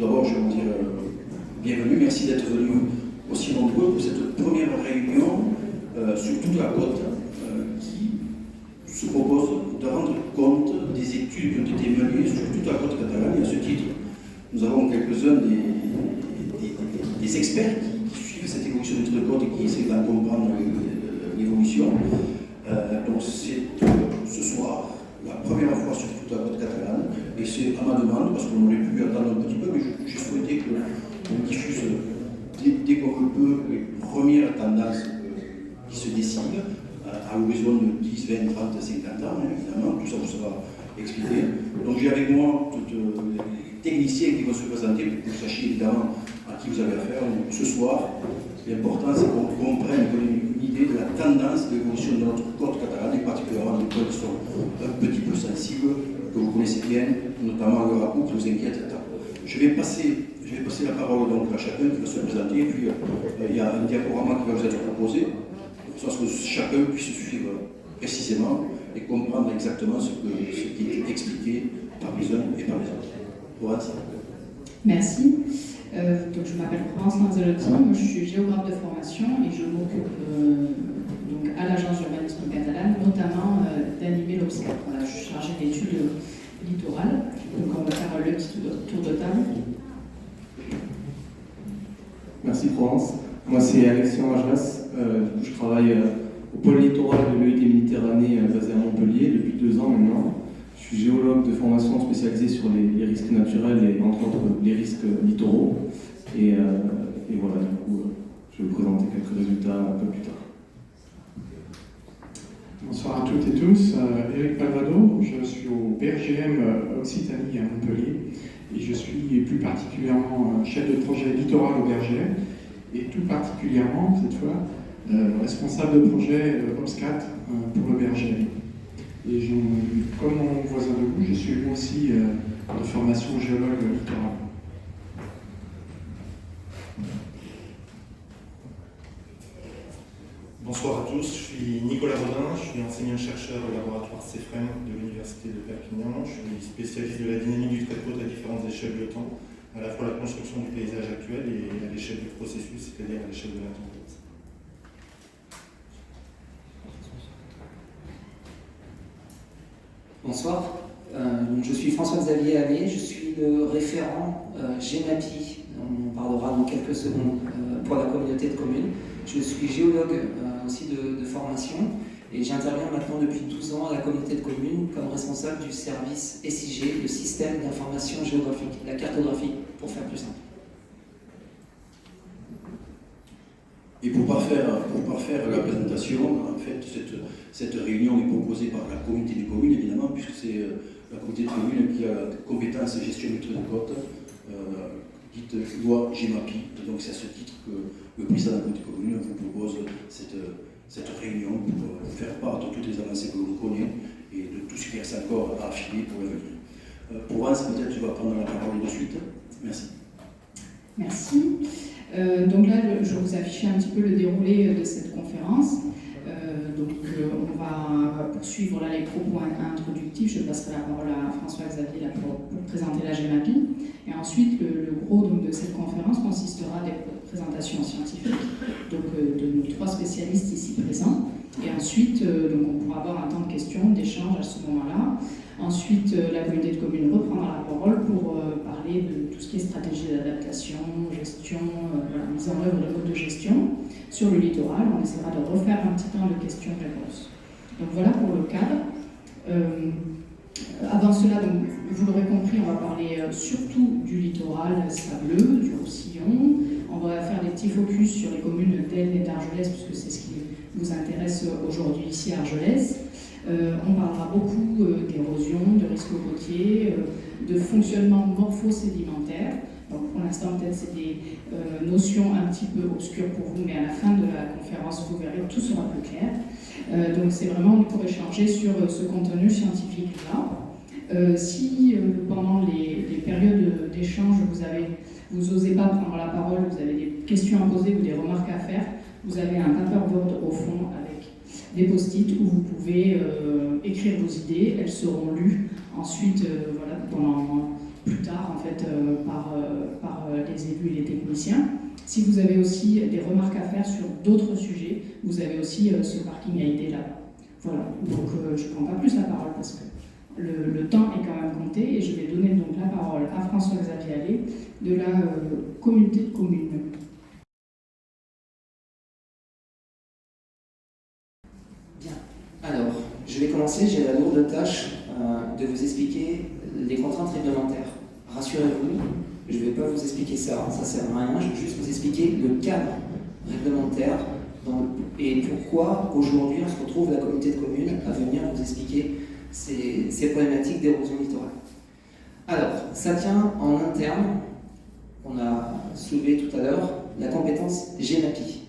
tout d'abord, je vais vous dire bienvenue, merci d'être venus aussi nombreux pour cette première réunion sur toute la côte qui se propose de rendre compte des études qui ont été menées sur toute la côte catalane. Et à ce titre, nous avons quelques-uns des experts qui suivent cette évolution de notre côte et qui essaient d'en comprendre l'évolution. Donc c'est ce soir la première fois sur toute la côte catalane, et c'est à ma demande, parce qu'on aurait pu attendre un petit peu, mais j'ai souhaité qu'on diffuse dès qu'on le peut les premières tendances qui se dessinent à l'horizon de 10, 20, 30, 50 ans, hein, évidemment, tout ça vous sera expliqué. Donc j'ai avec moi tous les techniciens qui vont se présenter pour que vous sachiez évidemment à qui vous avez affaire. Donc, ce soir, l'important c'est qu'on comprenne, qu'on ait une idée de la tendance de l'évolution de notre côte catalane, et particulièrement des points qui sont un petit peu sensibles, que vous connaissez bien, notamment le ragoût qui vous inquiète tant. Je vais passer la parole donc à chacun qui va se présenter, puis il y a un diaporama qui va vous être proposé, de sorte que chacun puisse suivre précisément et comprendre exactement ce qui est expliqué par les uns et par les autres. Voilà. Merci. Donc je m'appelle Florence Lanzelotti, moi je suis géographe de formation et je m'occupe donc à l'agence d'urbanisme catalane, notamment d'animer l'OBSCAT. Voilà, je suis chargée d'études littorales, donc on va faire le petit tour de table. Merci Florence. Moi c'est Alexandre Ageras, je travaille au pôle littoral de l'œil des Méditerranées basé à Montpellier depuis 2 ans maintenant. Je suis géologue de formation spécialisé sur les risques naturels et entre autres les risques littoraux. Et voilà, du coup, je vais vous présenter quelques résultats un peu plus tard. Bonsoir à toutes et tous. Éric Palvado, je suis au BRGM Occitanie à Montpellier et je suis plus particulièrement chef de projet littoral au BRGM et tout particulièrement, cette fois, responsable de projet OBSCAT pour le BRGM. Et comme mon voisin de vous, je suis moi aussi de formation géologue littoral. Bonsoir à tous, je suis Nicolas Rodin, je suis enseignant-chercheur au laboratoire CEFREM de l'Université de Perpignan. Je suis spécialiste de la dynamique du trait de côte à différentes échelles de temps, à la fois la construction du paysage actuel et à l'échelle du processus, c'est-à-dire à l'échelle de la tempête. Bonsoir, je suis François-Xavier Allais, je suis le référent GEMAPI, on parlera dans quelques secondes, pour la communauté de communes. Je suis géologue aussi de formation et j'interviens maintenant depuis 12 ans à la communauté de communes comme responsable du service SIG, le système d'information géographique, la cartographie, pour faire plus simple. Et pour parfaire la présentation, en fait, cette réunion est proposée par la communauté des communes, évidemment, puisque c'est la communauté de communes qui a la compétence et gestion du trait de côte, dite loi GEMAPI. Donc c'est à ce titre que le président de la communauté de communes vous propose cette réunion pour vous faire part de toutes les avancées que l'on connaît et de tout ce qui reste encore à affiner pour l'avenir. Provence, peut-être tu vas prendre la parole de suite. Merci. Merci. Donc là, je vais vous afficher un petit peu le déroulé de cette conférence. On va poursuivre là les propos introductifs. Je passerai la parole à François-Xavier pour présenter la GEMAPI. Et ensuite, le gros de cette conférence consistera à des présentations scientifiques de nos 3 spécialistes ici présents. Et ensuite, on pourra avoir un temps de questions, d'échanges à ce moment-là. Ensuite, la communauté de communes reprendra la parole pour parler de tout ce qui est stratégie d'adaptation, gestion, mise en œuvre de modes de gestion sur le littoral. On essaiera de refaire un petit temps de questions-réponses. Donc voilà pour le cadre. Avant cela, donc, vous l'aurez compris, on va parler surtout du littoral sableux, du Roussillon. On va faire des petits focus sur les communes d'Aisne et d'Argelès, puisque c'est ce qui nous intéresse aujourd'hui ici à Argelès. On parlera beaucoup d'érosion, de risques côtiers, de fonctionnement morpho-sédimentaire. Donc pour l'instant, peut-être c'est des notions un petit peu obscures pour vous, mais à la fin de la conférence, vous verrez, tout sera plus clair. Donc c'est vraiment pour échanger sur ce contenu scientifique-là. Si pendant les périodes d'échange, vous n'osez pas prendre la parole, vous avez des questions à poser ou des remarques à faire, vous avez un paperboard au fond avec des post-it où vous pouvez écrire vos idées, elles seront lues ensuite pendant plus tard en fait par les élus et les techniciens. Si vous avez aussi des remarques à faire sur d'autres sujets, vous avez aussi ce parking à idées là-bas. Voilà, donc je ne prends pas plus la parole parce que le temps est quand même compté et je vais donner donc la parole à François-Xavier Allais de la communauté de communes. Bien. Alors, je vais commencer. J'ai la lourde tâche de vous expliquer les contraintes réglementaires. Rassurez-vous, je ne vais pas vous expliquer ça, ça ne sert à rien. Je vais juste vous expliquer le cadre réglementaire et pourquoi aujourd'hui on se retrouve, la communauté de communes, à venir vous expliquer ces problématiques d'érosion littorale. Alors, ça tient en interne, on a soulevé tout à l'heure, la compétence GEMAPI.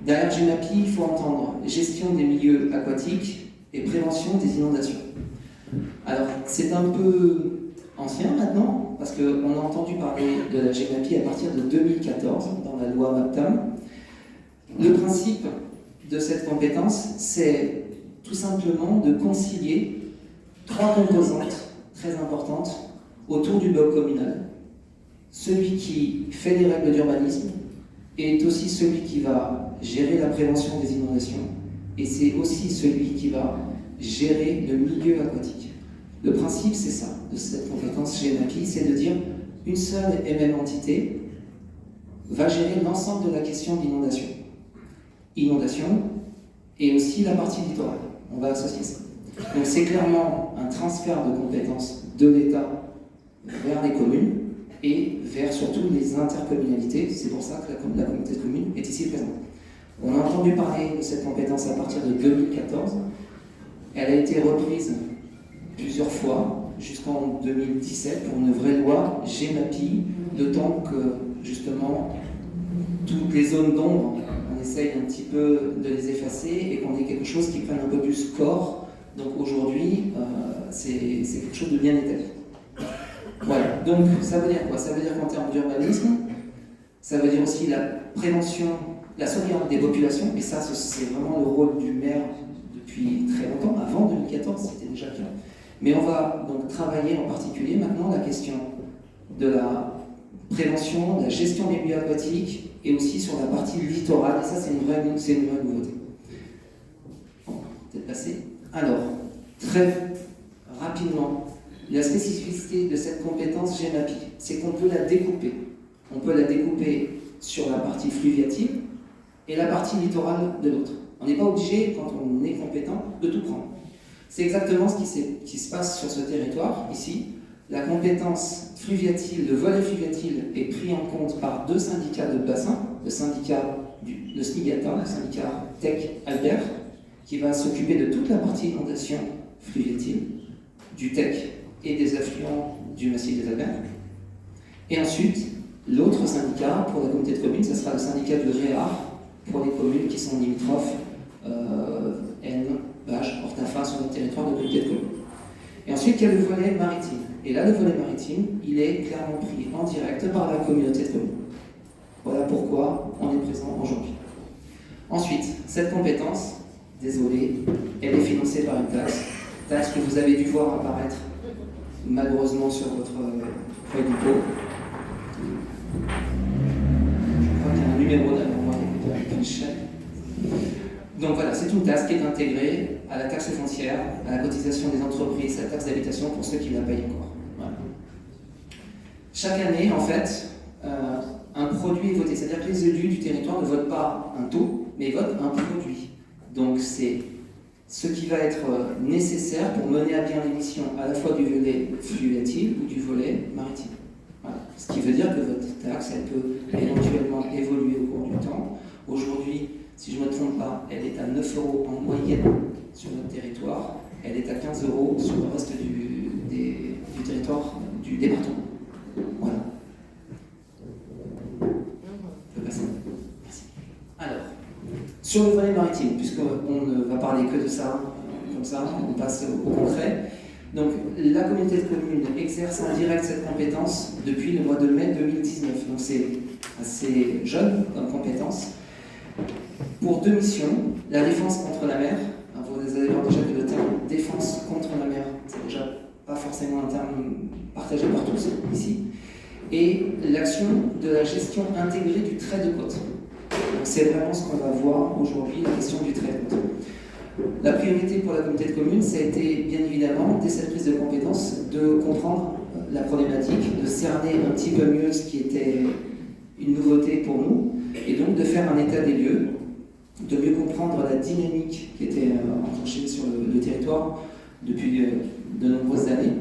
Derrière GEMAPI, il faut entendre gestion des milieux aquatiques et prévention des inondations. Alors, c'est un peu ancien maintenant, parce qu'on a entendu parler de la GEMAPI à partir de 2014 dans la loi MAPTAM. Le principe de cette compétence, c'est tout simplement de concilier trois composantes très importantes autour du bloc communal. Celui qui fait les règles d'urbanisme est aussi celui qui va gérer la prévention des inondations et c'est aussi celui qui va gérer le milieu aquatique. Le principe, c'est ça, de cette compétence GEMAPI, c'est de dire une seule et même entité va gérer l'ensemble de la question d'inondation. Inondation et aussi la partie littorale. On va associer ça. Donc c'est clairement un transfert de compétences de l'État vers les communes et vers surtout les intercommunalités. C'est pour ça que la communauté de communes est ici présente. On a entendu parler de cette compétence à partir de 2014. Elle a été reprise plusieurs fois jusqu'en 2017 pour une vraie loi GEMAPI, de temps que justement toutes les zones d'ombre, on essaye un petit peu de les effacer et qu'on ait quelque chose qui prenne un peu plus corps. Donc aujourd'hui, c'est quelque chose de bien établi. Voilà, donc ça veut dire quoi? Ça veut dire qu'en termes d'urbanisme, ça veut dire aussi la prévention, la sauvegarde des populations, et ça c'est vraiment le rôle du maire depuis très longtemps, avant 2014 c'était déjà le cas. Mais on va donc travailler en particulier maintenant la question de la prévention, de la gestion des milieux aquatiques et aussi sur la partie littorale, et ça c'est une vraie nouveauté. Bon, peut-être passer. Alors, très rapidement, la spécificité de cette compétence GEMAPI, c'est qu'on peut la découper. On peut la découper sur la partie fluviatile et la partie littorale de l'autre. On n'est pas obligé, quand on est compétent, de tout prendre. C'est exactement ce qui se passe sur ce territoire, ici. La compétence fluviatile, le volet fluviatile est pris en compte par deux syndicats de bassin, le syndicat le SNIGATA, le syndicat Tech Albert, qui va s'occuper de toute la partie inondation fluviatile, du Tech et des affluents du massif des Alberts. Et ensuite, l'autre syndicat pour la communauté de communes, ce sera le syndicat du REAR pour les communes qui sont limitrophes, N, Vache, Hortafa, sur notre territoire de communauté de communes. Et ensuite, il y a le volet maritime. Et là, le volet maritime, il est clairement pris en direct par la communauté de communes. Voilà pourquoi on est présent aujourd'hui. Ensuite, cette compétence, désolé, elle est financée par une taxe que vous avez dû voir apparaître malheureusement sur votre feuille du pot. Je crois qu'il y a un numéro derrière moi avec une chaîne. Donc voilà, c'est une taxe qui est intégrée à la taxe foncière, à la cotisation des entreprises, à la taxe d'habitation pour ceux qui la payent encore. Voilà. Chaque année, en fait, un produit est voté. C'est-à-dire que les élus du territoire ne votent pas un taux, mais votent un produit. Donc c'est ce qui va être nécessaire pour mener à bien les missions à la fois du volet fluviatile ou du volet maritime. Voilà. Ce qui veut dire que votre taxe, elle peut éventuellement évoluer au cours du temps. Aujourd'hui, si je ne me trompe pas, elle est à 9 € en moyenne sur notre territoire. Elle est à 15 € sur le reste du territoire du département. Voilà. Je peux passer. Merci. Alors, sur le volet maritime, puisqu'on ne va parler que de ça, comme ça, on passe au concret. Donc, la communauté de communes exerce en direct cette compétence depuis le mois de mai 2019. Donc, c'est assez jeune comme compétence. Pour deux missions, la défense contre la mer. Vous allez voir déjà que le terme défense contre la mer, c'est déjà pas forcément un terme partagée par tous ici, et l'action de la gestion intégrée du trait de côte. C'est vraiment ce qu'on va voir aujourd'hui, la question du trait de côte. La priorité pour la communauté de communes, ça a été bien évidemment, dès cette prise de compétence, de comprendre la problématique, de cerner un petit peu mieux ce qui était une nouveauté pour nous, et donc de faire un état des lieux, de mieux comprendre la dynamique qui était enclenchée sur le territoire depuis de nombreuses années,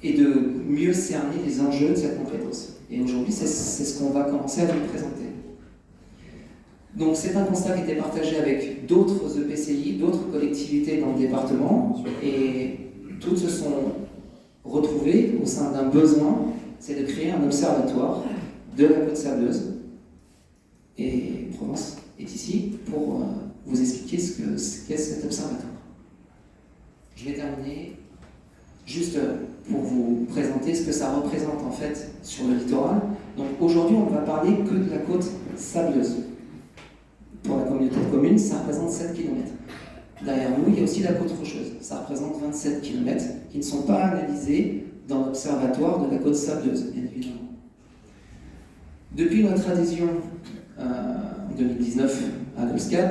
et de mieux cerner les enjeux de cette compétence. Et aujourd'hui, c'est ce qu'on va commencer à vous présenter. Donc c'est un constat qui était partagé avec d'autres EPCI, d'autres collectivités dans le département, et toutes se sont retrouvées au sein d'un besoin, c'est de créer un observatoire de la côte sableuse. Et Provence est ici pour vous expliquer ce qu'est cet observatoire. Je vais terminer juste pour vous présenter ce que ça représente en fait sur le littoral. Donc aujourd'hui, on ne va parler que de la côte sableuse. Pour la communauté de communes, ça représente 7 km. Derrière nous, il y a aussi la côte rocheuse. Ça représente 27 km qui ne sont pas analysés dans l'observatoire de la côte sableuse, bien évidemment. Depuis notre adhésion en 2019 à l'OBSCAT,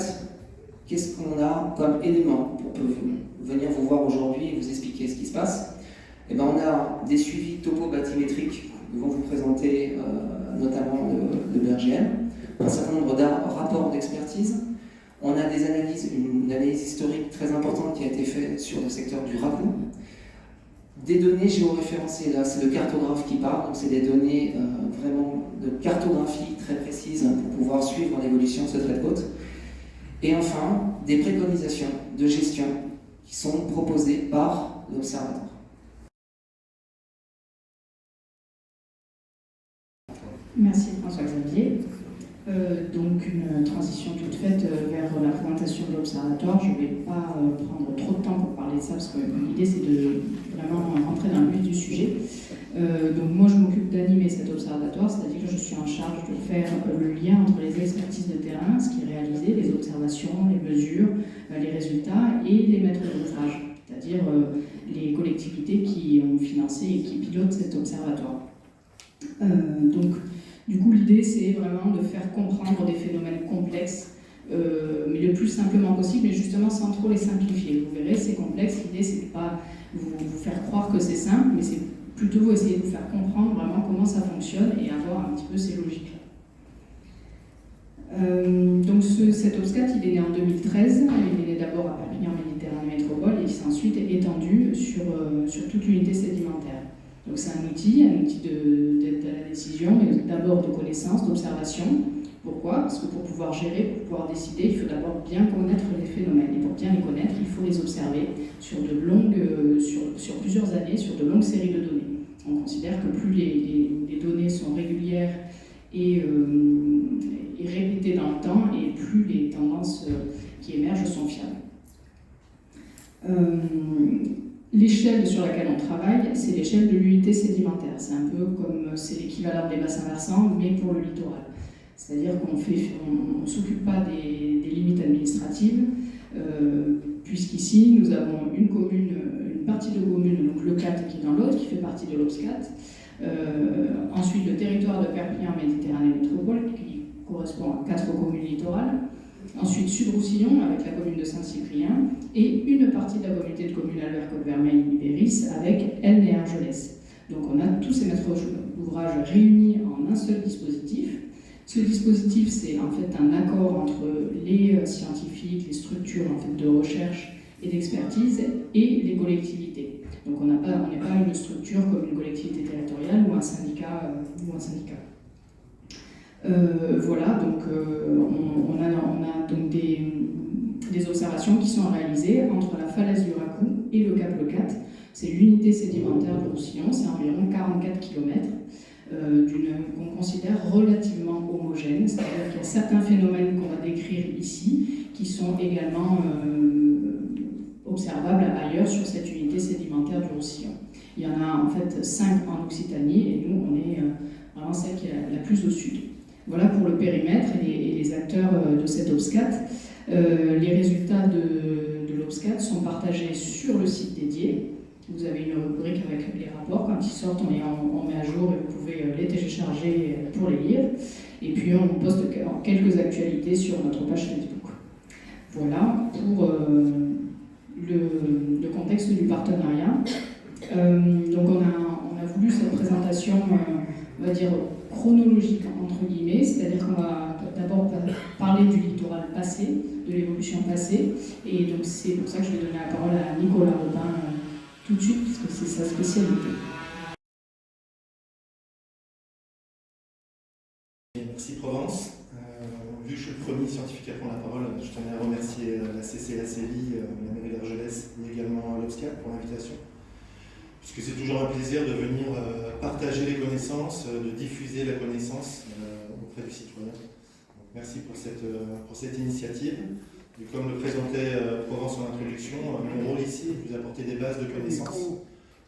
qu'est-ce qu'on a comme élément pour venir vous voir aujourd'hui et vous expliquer ce qui se passe? Eh bien, on a des suivis topo-bathymétriques qui vont vous présenter notamment le BRGM, un certain nombre de rapports d'expertise. On a des analyses, une analyse historique très importante qui a été faite sur le secteur du Racou. Des données géoréférencées, là c'est le cartographe qui parle, donc c'est des données vraiment de cartographie très précises pour pouvoir suivre l'évolution de ce trait de côte. Et enfin, des préconisations de gestion qui sont proposées par l'Observatoire. Merci François-Xavier. Donc une transition toute faite vers la présentation de l'Observatoire. Je ne vais pas prendre trop de temps pour parler de ça parce que l'idée c'est de vraiment rentrer dans le vif du sujet. Donc moi je m'occupe d'animer cet observatoire, c'est-à-dire que je suis en charge de faire le lien entre les expertises de terrain, ce qui est réalisé, les observations, les mesures, les résultats et les maîtres d'ouvrage, c'est-à-dire les collectivités qui ont financé et qui pilotent cet observatoire. Donc du coup, l'idée, c'est vraiment de faire comprendre des phénomènes complexes, mais le plus simplement possible, mais justement sans trop les simplifier. Vous verrez, c'est complexe. L'idée, c'est de ne pas vous faire croire que c'est simple, mais c'est plutôt essayer de vous faire comprendre vraiment comment ça fonctionne et avoir un petit peu ces logiques-là. Donc cet OBSCAT, il est né en 2013. Il est né d'abord à Perpignan Méditerranée Métropole et il s'est ensuite étendu sur toute l'unité sédimentaire. Donc c'est un outil d'aide à la décision, mais d'abord de connaissance, d'observation. Pourquoi? Parce que pour pouvoir gérer, pour pouvoir décider, il faut d'abord bien connaître les phénomènes. Et pour bien les connaître, il faut les observer sur plusieurs années, sur de longues séries de données. On considère que plus les données sont régulières et répétées dans le temps, et plus les tendances qui émergent sont fiables. L'échelle sur laquelle on travaille, c'est l'échelle de l'unité sédimentaire. C'est un peu comme c'est l'équivalent des bassins versants, mais pour le littoral. C'est-à-dire qu'on ne s'occupe pas des limites administratives, puisqu'ici, nous avons une partie de commune, donc le CAT qui est dans l'autre, qui fait partie de l'OBSCAT. Ensuite, le territoire de Perpignan Méditerranée Métropole, qui correspond à 4 communes littorales. Ensuite, Sud-Roussillon, avec la commune de Saint-Cyprien, et une partie de la communauté de communes Albert-Côte-Vermeil-Ibéris, avec Elne et Argelès. Donc on a tous ces maîtres d'ouvrage réunis en un seul dispositif. Ce dispositif, c'est en fait un accord entre les scientifiques, les structures en fait, de recherche et d'expertise, et les collectivités. Donc on n'est pas une structure comme une collectivité territoriale ou un syndicat. Voilà, donc on a donc des observations qui sont réalisées entre la falaise du Racou et le Cap Le Cat. C'est l'unité sédimentaire du Roussillon, c'est environ 44 km, qu'on considère relativement homogène, c'est-à-dire qu'il y a certains phénomènes qu'on va décrire ici qui sont également observables ailleurs sur cette unité sédimentaire du Roussillon. Il y en a en fait 5 en Occitanie et nous on est vraiment celle qui est la plus au sud. Voilà pour le périmètre et les acteurs de cet OBSCAT. Les résultats de l'OBSCAT sont partagés sur le site dédié Vous avez une rubrique avec les rapports. Quand ils sortent, on met à jour et vous pouvez les télécharger pour les lire. Et puis on poste quelques actualités sur notre page Facebook. Voilà pour le contexte du partenariat. Donc on a voulu cette présentation, on va dire, chronologique entre guillemets, c'est-à-dire qu'on va d'abord parler du littoral passé, de l'évolution passée, et donc c'est pour ça que je vais donner la parole à Nicolas Robin tout de suite, puisque c'est sa spécialité. Merci Provence. Vu que je suis le premier scientifique à prendre la parole, je tenais à remercier la CCACLI, la mairie d'Argelès et également l'Obscat pour l'invitation. Puisque c'est toujours un plaisir de venir partager les connaissances, de diffuser la connaissance auprès du citoyen. Donc, merci pour cette initiative. Et comme le présentait Provence en introduction, mon rôle ici est de vous apporter des bases de connaissances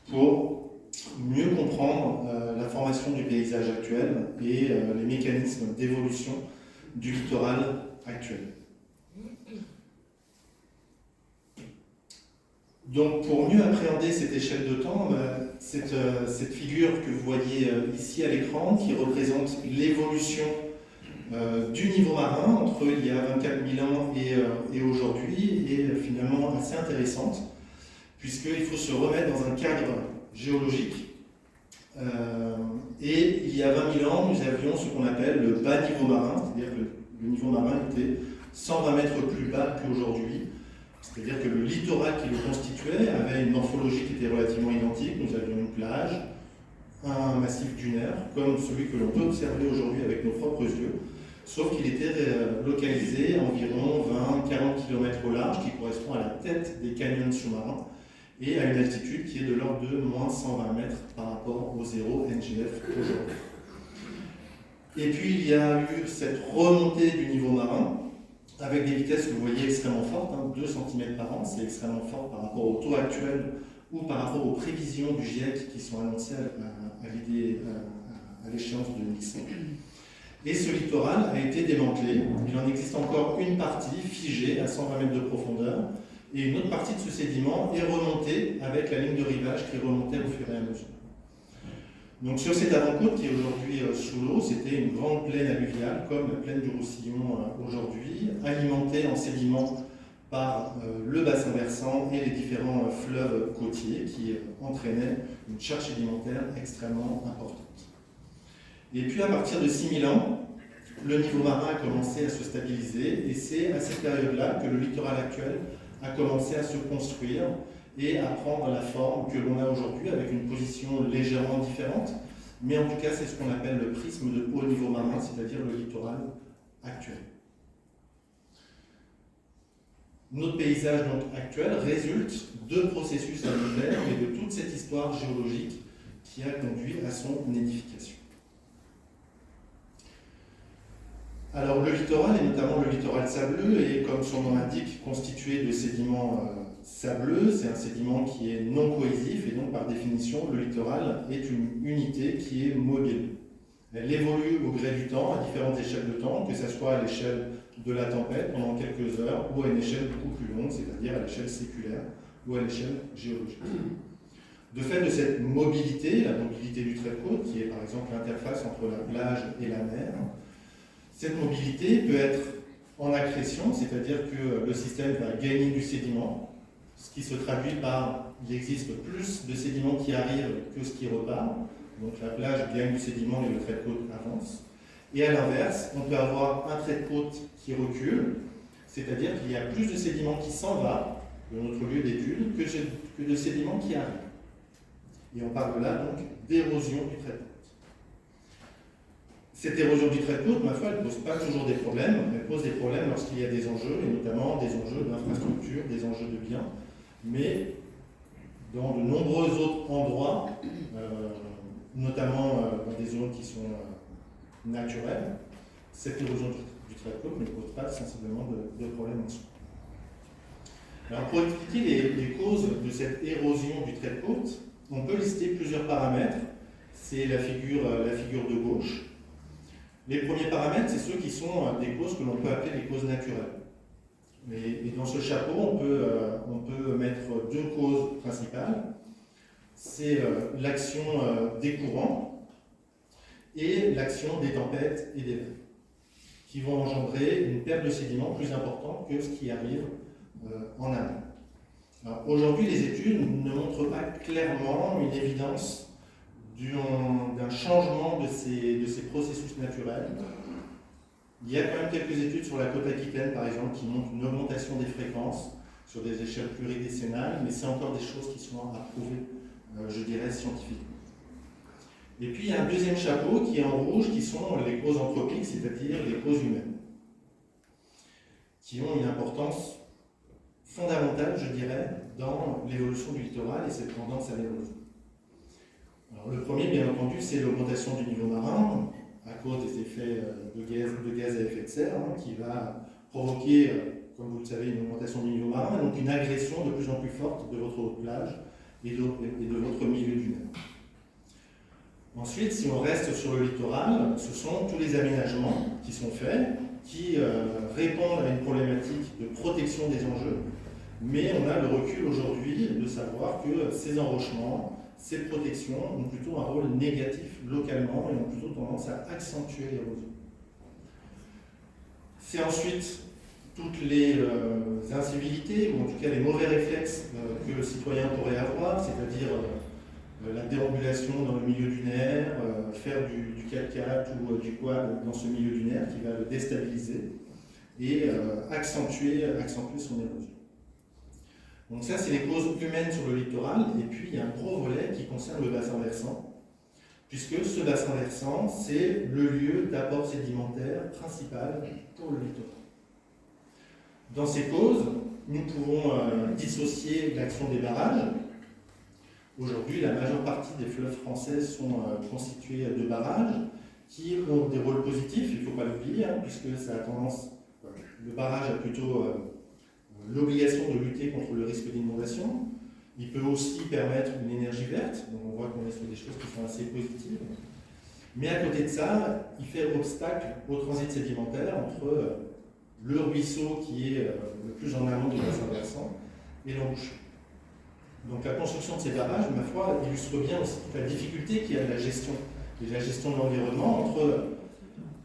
pour mieux comprendre la formation du paysage actuel et les mécanismes d'évolution du littoral actuel. Donc pour mieux appréhender cette échelle de temps, cette figure que vous voyez ici à l'écran, qui représente l'évolution du niveau marin entre il y a 24 000 ans et aujourd'hui, est finalement assez intéressante, puisqu'il faut se remettre dans un cadre géologique. Et il y a 20 000 ans, nous avions ce qu'on appelle le bas niveau marin, c'est-à-dire que le niveau marin était 120 mètres plus bas qu'aujourd'hui. C'est-à-dire que le littoral qui le constituait avait une morphologie qui était relativement identique. Nous avions une plage, un massif dunaire, comme celui que l'on peut observer aujourd'hui avec nos propres yeux, sauf qu'il était localisé à environ 20-40 km au large, qui correspond à la tête des canyons sous-marins, et à une altitude qui est de l'ordre de moins 120 mètres par rapport au 0 NGF aujourd'hui. Et puis il y a eu cette remontée du niveau marin, avec des vitesses que vous voyez extrêmement fortes, 2 cm par an, c'est extrêmement fort par rapport au taux actuel ou par rapport aux prévisions du GIEC qui sont annoncées à l'échéance de 2100. Et ce littoral a été démantelé. Il en existe encore une partie figée à 120 mètres de profondeur, et une autre partie de ce sédiment est remontée avec la ligne de rivage qui remontait au fur et à mesure. Donc sur cette avant-côte qui est aujourd'hui sous l'eau, c'était une grande plaine alluviale, comme la plaine du Roussillon aujourd'hui, alimentée en sédiments par le bassin versant et les différents fleuves côtiers qui entraînaient une charge sédimentaire extrêmement importante. Et puis à partir de 6000 ans, le niveau marin a commencé à se stabiliser, et c'est à cette période-là que le littoral actuel a commencé à se construire et à prendre la forme que l'on a aujourd'hui, avec une position légèrement différente, mais en tout cas c'est ce qu'on appelle le prisme de haut niveau marin, c'est-à-dire le littoral actuel. Notre paysage donc actuel résulte de processus annulaires et de toute cette histoire géologique qui a conduit à son édification. Alors le littoral, et notamment le littoral sableux, est, comme son nom l'indique, constitué de sédiments sableux. C'est un sédiment qui est non cohésif, et donc par définition, le littoral est une unité qui est mobile. Elle évolue au gré du temps, à différentes échelles de temps, que ce soit à l'échelle de la tempête pendant quelques heures, ou à une échelle beaucoup plus longue, c'est-à-dire à l'échelle séculaire, ou à l'échelle géologique. De fait de cette mobilité, la mobilité du trait de côte, qui est par exemple l'interface entre la plage et la mer, cette mobilité peut être en accrétion, c'est-à-dire que le système va gagner du sédiment, ce qui se traduit par il existe plus de sédiments qui arrivent que ce qui repart, donc la plage gagne du sédiment et le trait de côte avance. Et à l'inverse, on peut avoir un trait de côte qui recule, c'est-à-dire qu'il y a plus de sédiments qui s'en va de notre lieu d'étude que de sédiments qui arrivent. Et on parle là donc d'érosion du trait de côte. Cette érosion du trait de côte, ma foi, elle ne pose pas toujours des problèmes. Elle pose des problèmes lorsqu'il y a des enjeux, et notamment des enjeux d'infrastructure, des enjeux de biens. Mais dans de nombreux autres endroits, notamment dans des zones qui sont naturelles, cette érosion du trait de côte ne pose pas sensiblement de problème en soi. Alors pour expliquer les causes de cette érosion du trait de côte, on peut lister plusieurs paramètres. C'est la figure de gauche. Les premiers paramètres, c'est ceux qui sont des causes que l'on peut appeler les causes naturelles. Et dans ce chapeau, on peut mettre deux causes principales. c'est l'action des courants et l'action des tempêtes et des vagues, qui vont engendrer une perte de sédiments plus importante que ce qui arrive en amont. Aujourd'hui, les études ne montrent pas clairement une évidence d'un changement de ces processus naturels. Il y a quand même quelques études sur la côte aquitaine, par exemple, qui montrent une augmentation des fréquences sur des échelles pluridécennales, mais c'est encore des choses qui sont à prouver, je dirais, scientifiquement. Et puis il y a un deuxième chapeau qui est en rouge, qui sont les causes anthropiques, c'est-à-dire les causes humaines, qui ont une importance fondamentale, je dirais, dans l'évolution du littoral et cette tendance à l'érosion. Alors le premier, bien entendu, c'est l'augmentation du niveau marin, à cause des effets de gaz à effet de serre, qui va provoquer, comme vous le savez, une augmentation du niveau marin, et donc une agression de plus en plus forte de votre haute plage et de votre milieu dunaire. Ensuite, si on reste sur le littoral, ce sont tous les aménagements qui sont faits, qui répondent à une problématique de protection des enjeux, mais on a le recul aujourd'hui de savoir que ces enrochements, ces protections ont plutôt un rôle négatif localement et ont plutôt tendance à accentuer l'érosion. C'est ensuite toutes les incivilités, ou en tout cas les mauvais réflexes que le citoyen pourrait avoir, c'est-à-dire la déambulation dans le milieu dunaire, faire du 4x4 ou du quad dans ce milieu dunaire qui va le déstabiliser et accentuer son érosion. Donc ça, c'est les causes humaines sur le littoral, et puis il y a un gros volet qui concerne le bassin versant, puisque ce bassin versant, c'est le lieu d'apport sédimentaire principal pour le littoral. Dans ces causes, nous pouvons dissocier l'action des barrages. Aujourd'hui, la majeure partie des fleuves français sont constitués de barrages qui ont des rôles positifs, il ne faut pas l'oublier, puisque ça a tendance, le barrage a plutôt l'obligation de lutter contre le risque d'inondation. Il peut aussi permettre une énergie verte, donc on voit qu'on est sur des choses qui sont assez positives. Mais à côté de ça, il fait obstacle au transit sédimentaire entre le ruisseau qui est le plus en amont du bassin versant et l'embouchure. Donc la construction de ces barrages, ma foi, illustre bien aussi toute la difficulté qu'il y a de la gestion, et de la gestion de l'environnement entre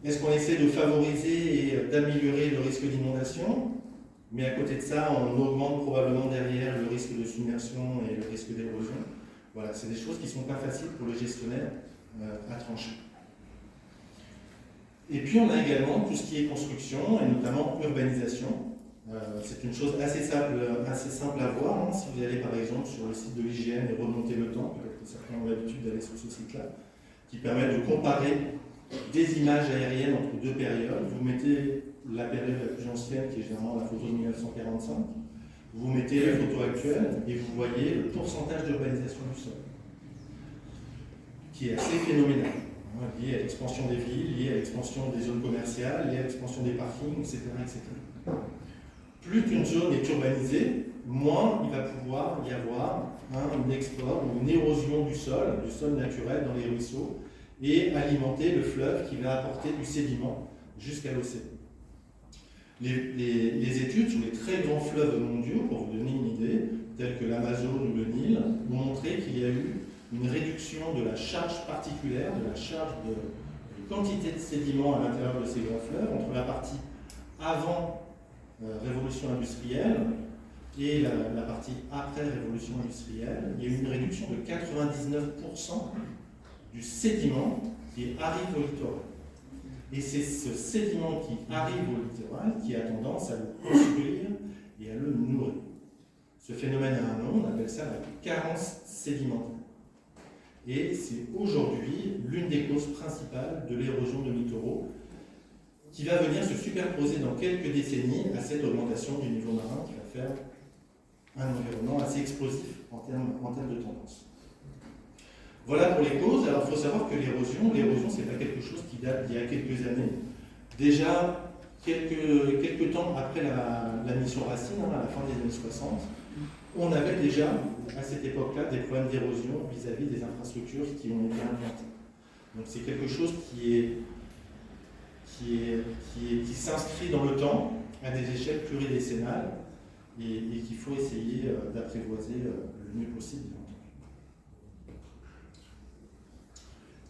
est-ce qu'on essaie de favoriser et d'améliorer le risque d'inondation, mais à côté de ça, on augmente probablement derrière le risque de submersion et le risque d'érosion. Voilà, c'est des choses qui ne sont pas faciles pour le gestionnaire à trancher. Et puis on a également tout ce qui est construction, et notamment urbanisation. C'est une chose assez simple à voir. Si vous allez par exemple sur le site de l'IGN et remonter le temps, peut-être que certains ont l'habitude d'aller sur ce site-là, qui permet de comparer des images aériennes entre deux périodes. Vous mettez la période la plus ancienne, qui est généralement la photo de 1945, vous mettez la photo actuelle et vous voyez le pourcentage d'urbanisation du sol, qui est assez phénoménal, lié à l'expansion des villes, lié à l'expansion des zones commerciales, lié à l'expansion des parkings, etc. etc. Plus qu'une zone est urbanisée, moins il va pouvoir y avoir un export ou une érosion du sol naturel dans les ruisseaux, et alimenter le fleuve qui va apporter du sédiment jusqu'à l'océan. Les études sur les très grands fleuves mondiaux, pour vous donner une idée, tels que l'Amazone ou le Nil, ont montré qu'il y a eu une réduction de la charge particulière, de la charge de quantité de sédiments à l'intérieur de ces grands fleuves, entre la partie avant révolution industrielle et la partie après révolution industrielle. Il y a eu une réduction de 99% du sédiment qui arrive au littoral. Et c'est ce sédiment qui arrive au littoral qui a tendance à le construire et à le nourrir. Ce phénomène a un nom, on appelle ça la carence sédimentaire. Et c'est aujourd'hui l'une des causes principales de l'érosion de littoraux qui va venir se superposer dans quelques décennies à cette augmentation du niveau marin qui va faire un environnement assez explosif en termes de tendance. Voilà pour les causes. Alors il faut savoir que l'érosion, ce n'est pas quelque chose qui date d'il y a quelques années. Déjà, quelques temps après la mission Racine, à la fin des années 60, on avait déjà, à cette époque-là, des problèmes d'érosion vis-à-vis des infrastructures qui ont été implantées. Donc c'est quelque chose qui s'inscrit dans le temps, à des échelles pluridécennales, et qu'il faut essayer d'apprivoiser le mieux possible.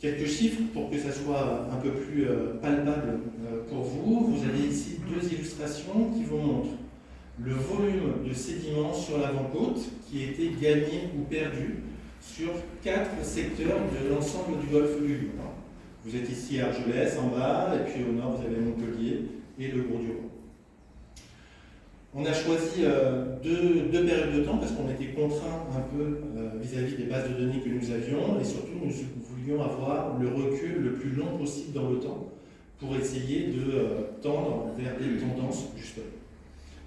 Quelques chiffres pour que ça soit un peu plus palpable pour vous. Vous avez ici deux illustrations qui vous montrent le volume de sédiments sur l'avant-côte qui a été gagné ou perdu sur 4 secteurs de l'ensemble du golfe du Lion. Vous êtes ici à Argelès en bas, et puis au nord vous avez Montpellier et le Gros-du-Rhône. On a choisi deux périodes de temps parce qu'on était contraints un peu vis-à-vis des bases de données que nous avions, et surtout nous voulions avoir le recul le plus long possible dans le temps pour essayer de tendre vers des tendances justement.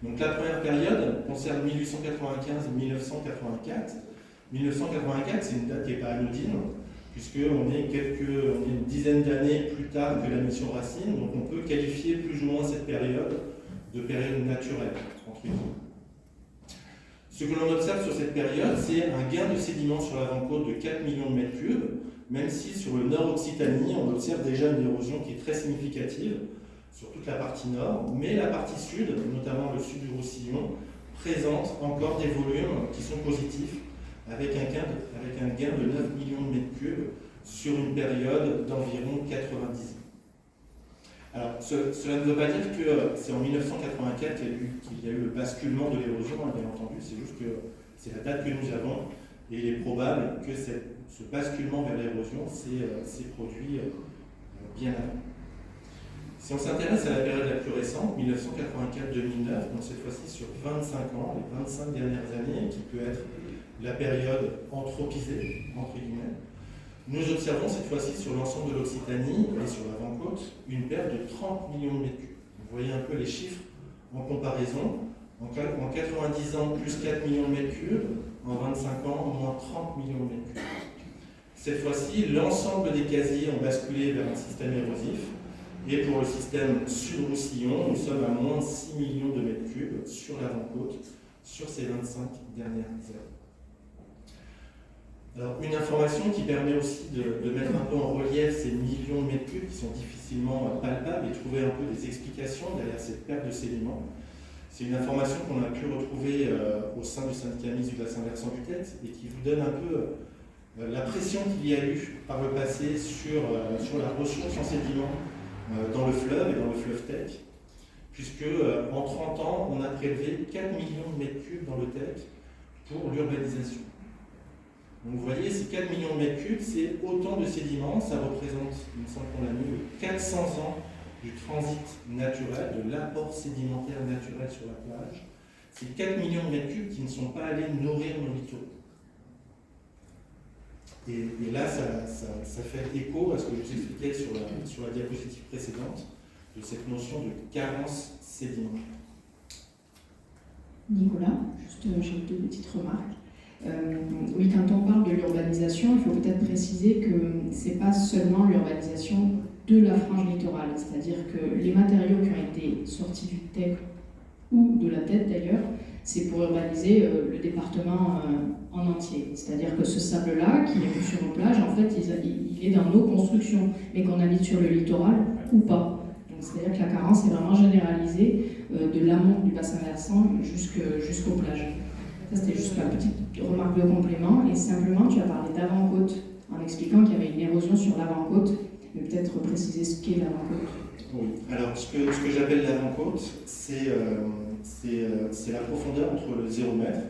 Donc la première période concerne 1895-1984. 1984, c'est une date qui n'est pas anodine, puisqu'on est une dizaine d'années plus tard que la mission Racine, donc on peut qualifier plus ou moins cette période de période naturelle, entre guillemets. Ce que l'on observe sur cette période, c'est un gain de sédiments sur l'avant-côte de 4 millions de mètres cubes, même si sur le nord Occitanie, on observe déjà une érosion qui est très significative sur toute la partie nord, mais la partie sud, notamment le sud du Roussillon, présente encore des volumes qui sont positifs, avec un gain de 9 millions de mètres cubes sur une période d'environ 90 ans. Alors, cela ne veut pas dire que c'est en 1984 qu'il y a eu le basculement de l'érosion, bien entendu, c'est juste que c'est la date que nous avons, et il est probable que ce basculement vers l'érosion s'est produit bien avant. Si on s'intéresse à la période la plus récente, 1984-2009, donc cette fois-ci sur 25 ans, les 25 dernières années, qui peut être la période anthropisée, entre guillemets, nous observons cette fois-ci sur l'ensemble de l'Occitanie et sur l'avant-côte une perte de 30 millions de mètres cubes. Vous voyez un peu les chiffres en comparaison. En 90 ans, plus 4 millions de mètres cubes. En 25 ans, moins 30 millions de mètres cubes. Cette fois-ci, l'ensemble des casiers ont basculé vers un système érosif. Et pour le système Sud-Roussillon, nous sommes à moins 6 millions de mètres cubes sur l'avant-côte sur ces 25 dernières années. Alors, une information qui permet aussi de mettre un peu en relief ces millions de mètres cubes qui sont difficilement palpables et trouver un peu des explications derrière cette perte de sédiments. C'est une information qu'on a pu retrouver au sein du syndicat mixte du bassin versant du Tech et qui vous donne un peu la pression qu'il y a eu par le passé sur la ressource en sédiments dans le fleuve et dans le fleuve Tech, puisque en 30 ans, on a prélevé 4 millions de mètres cubes dans le Tech pour l'urbanisation. Donc vous voyez, ces 4 millions de mètres cubes, c'est autant de sédiments, ça représente, il me semble qu'on l'a mis, 400 ans du transit naturel, de l'apport sédimentaire naturel sur la plage. C'est 4 millions de mètres cubes qui ne sont pas allés nourrir nos littoraux. Et là, ça fait écho à ce que je vous expliquais sur la diapositive précédente, de cette notion de carence sédimentaire. Nicolas, juste j'ai deux petites remarques. Oui, quand on parle de l'urbanisation, il faut peut-être préciser que ce n'est pas seulement l'urbanisation de la frange littorale, c'est-à-dire que les matériaux qui ont été sortis du TEC ou de la tête d'ailleurs, c'est pour urbaniser le département en entier. C'est-à-dire que ce sable-là, qui est vu sur nos plages, en fait, il est dans nos constructions, mais qu'on habite sur le littoral ou pas. Donc, c'est-à-dire que la carence est vraiment généralisée de l'amont du bassin versant jusqu'aux plages. Ça, c'était juste ma petite remarque de complément. Et simplement, tu as parlé d'avant-côte, en expliquant qu'il y avait une érosion sur l'avant-côte, mais peut-être préciser ce qu'est l'avant-côte. Oui, alors ce que j'appelle l'avant-côte, c'est la profondeur entre le 0 mètre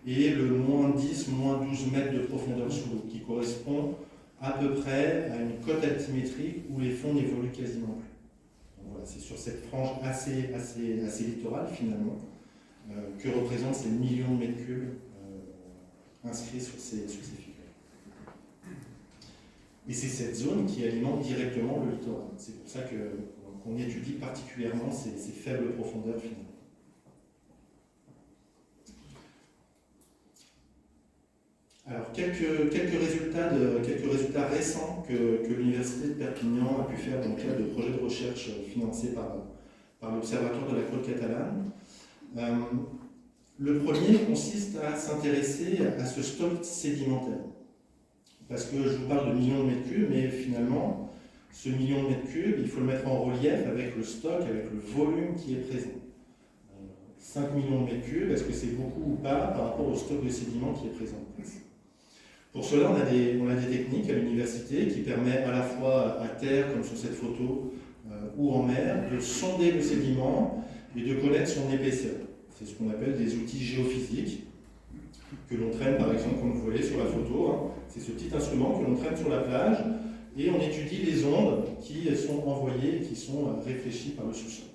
et le moins 10, moins 12 mètres de profondeur sous l'eau, qui correspond à peu près à une côte altimétrique où les fonds n'évoluent quasiment plus. Donc voilà, c'est sur cette frange assez littorale finalement que représentent ces millions de mètres cubes inscrits sur ces figures. Et c'est cette zone qui alimente directement le littoral. C'est pour ça qu'on étudie particulièrement ces faibles profondeurs finalement. Alors, quelques résultats récents que l'Université de Perpignan a pu faire dans le cadre de projets de recherche financés par l'Observatoire de la côte catalane. Le premier consiste à s'intéresser à ce stock sédimentaire. Parce que je vous parle de millions de mètres cubes, mais finalement, ce million de mètres cubes, il faut le mettre en relief avec le stock, avec le volume qui est présent. 5 millions de mètres cubes, est-ce que c'est beaucoup ou pas par rapport au stock de sédiments qui est présent? Pour cela, on a des techniques à l'université qui permettent à la fois à terre, comme sur cette photo, ou en mer, de sonder le sédiment et de connaître son épaisseur. C'est ce qu'on appelle des outils géophysiques que l'on traîne, par exemple, comme vous voyez sur la photo. Hein. C'est ce petit instrument que l'on traîne sur la plage et on étudie les ondes qui sont envoyées et qui sont réfléchies par le sous-sol.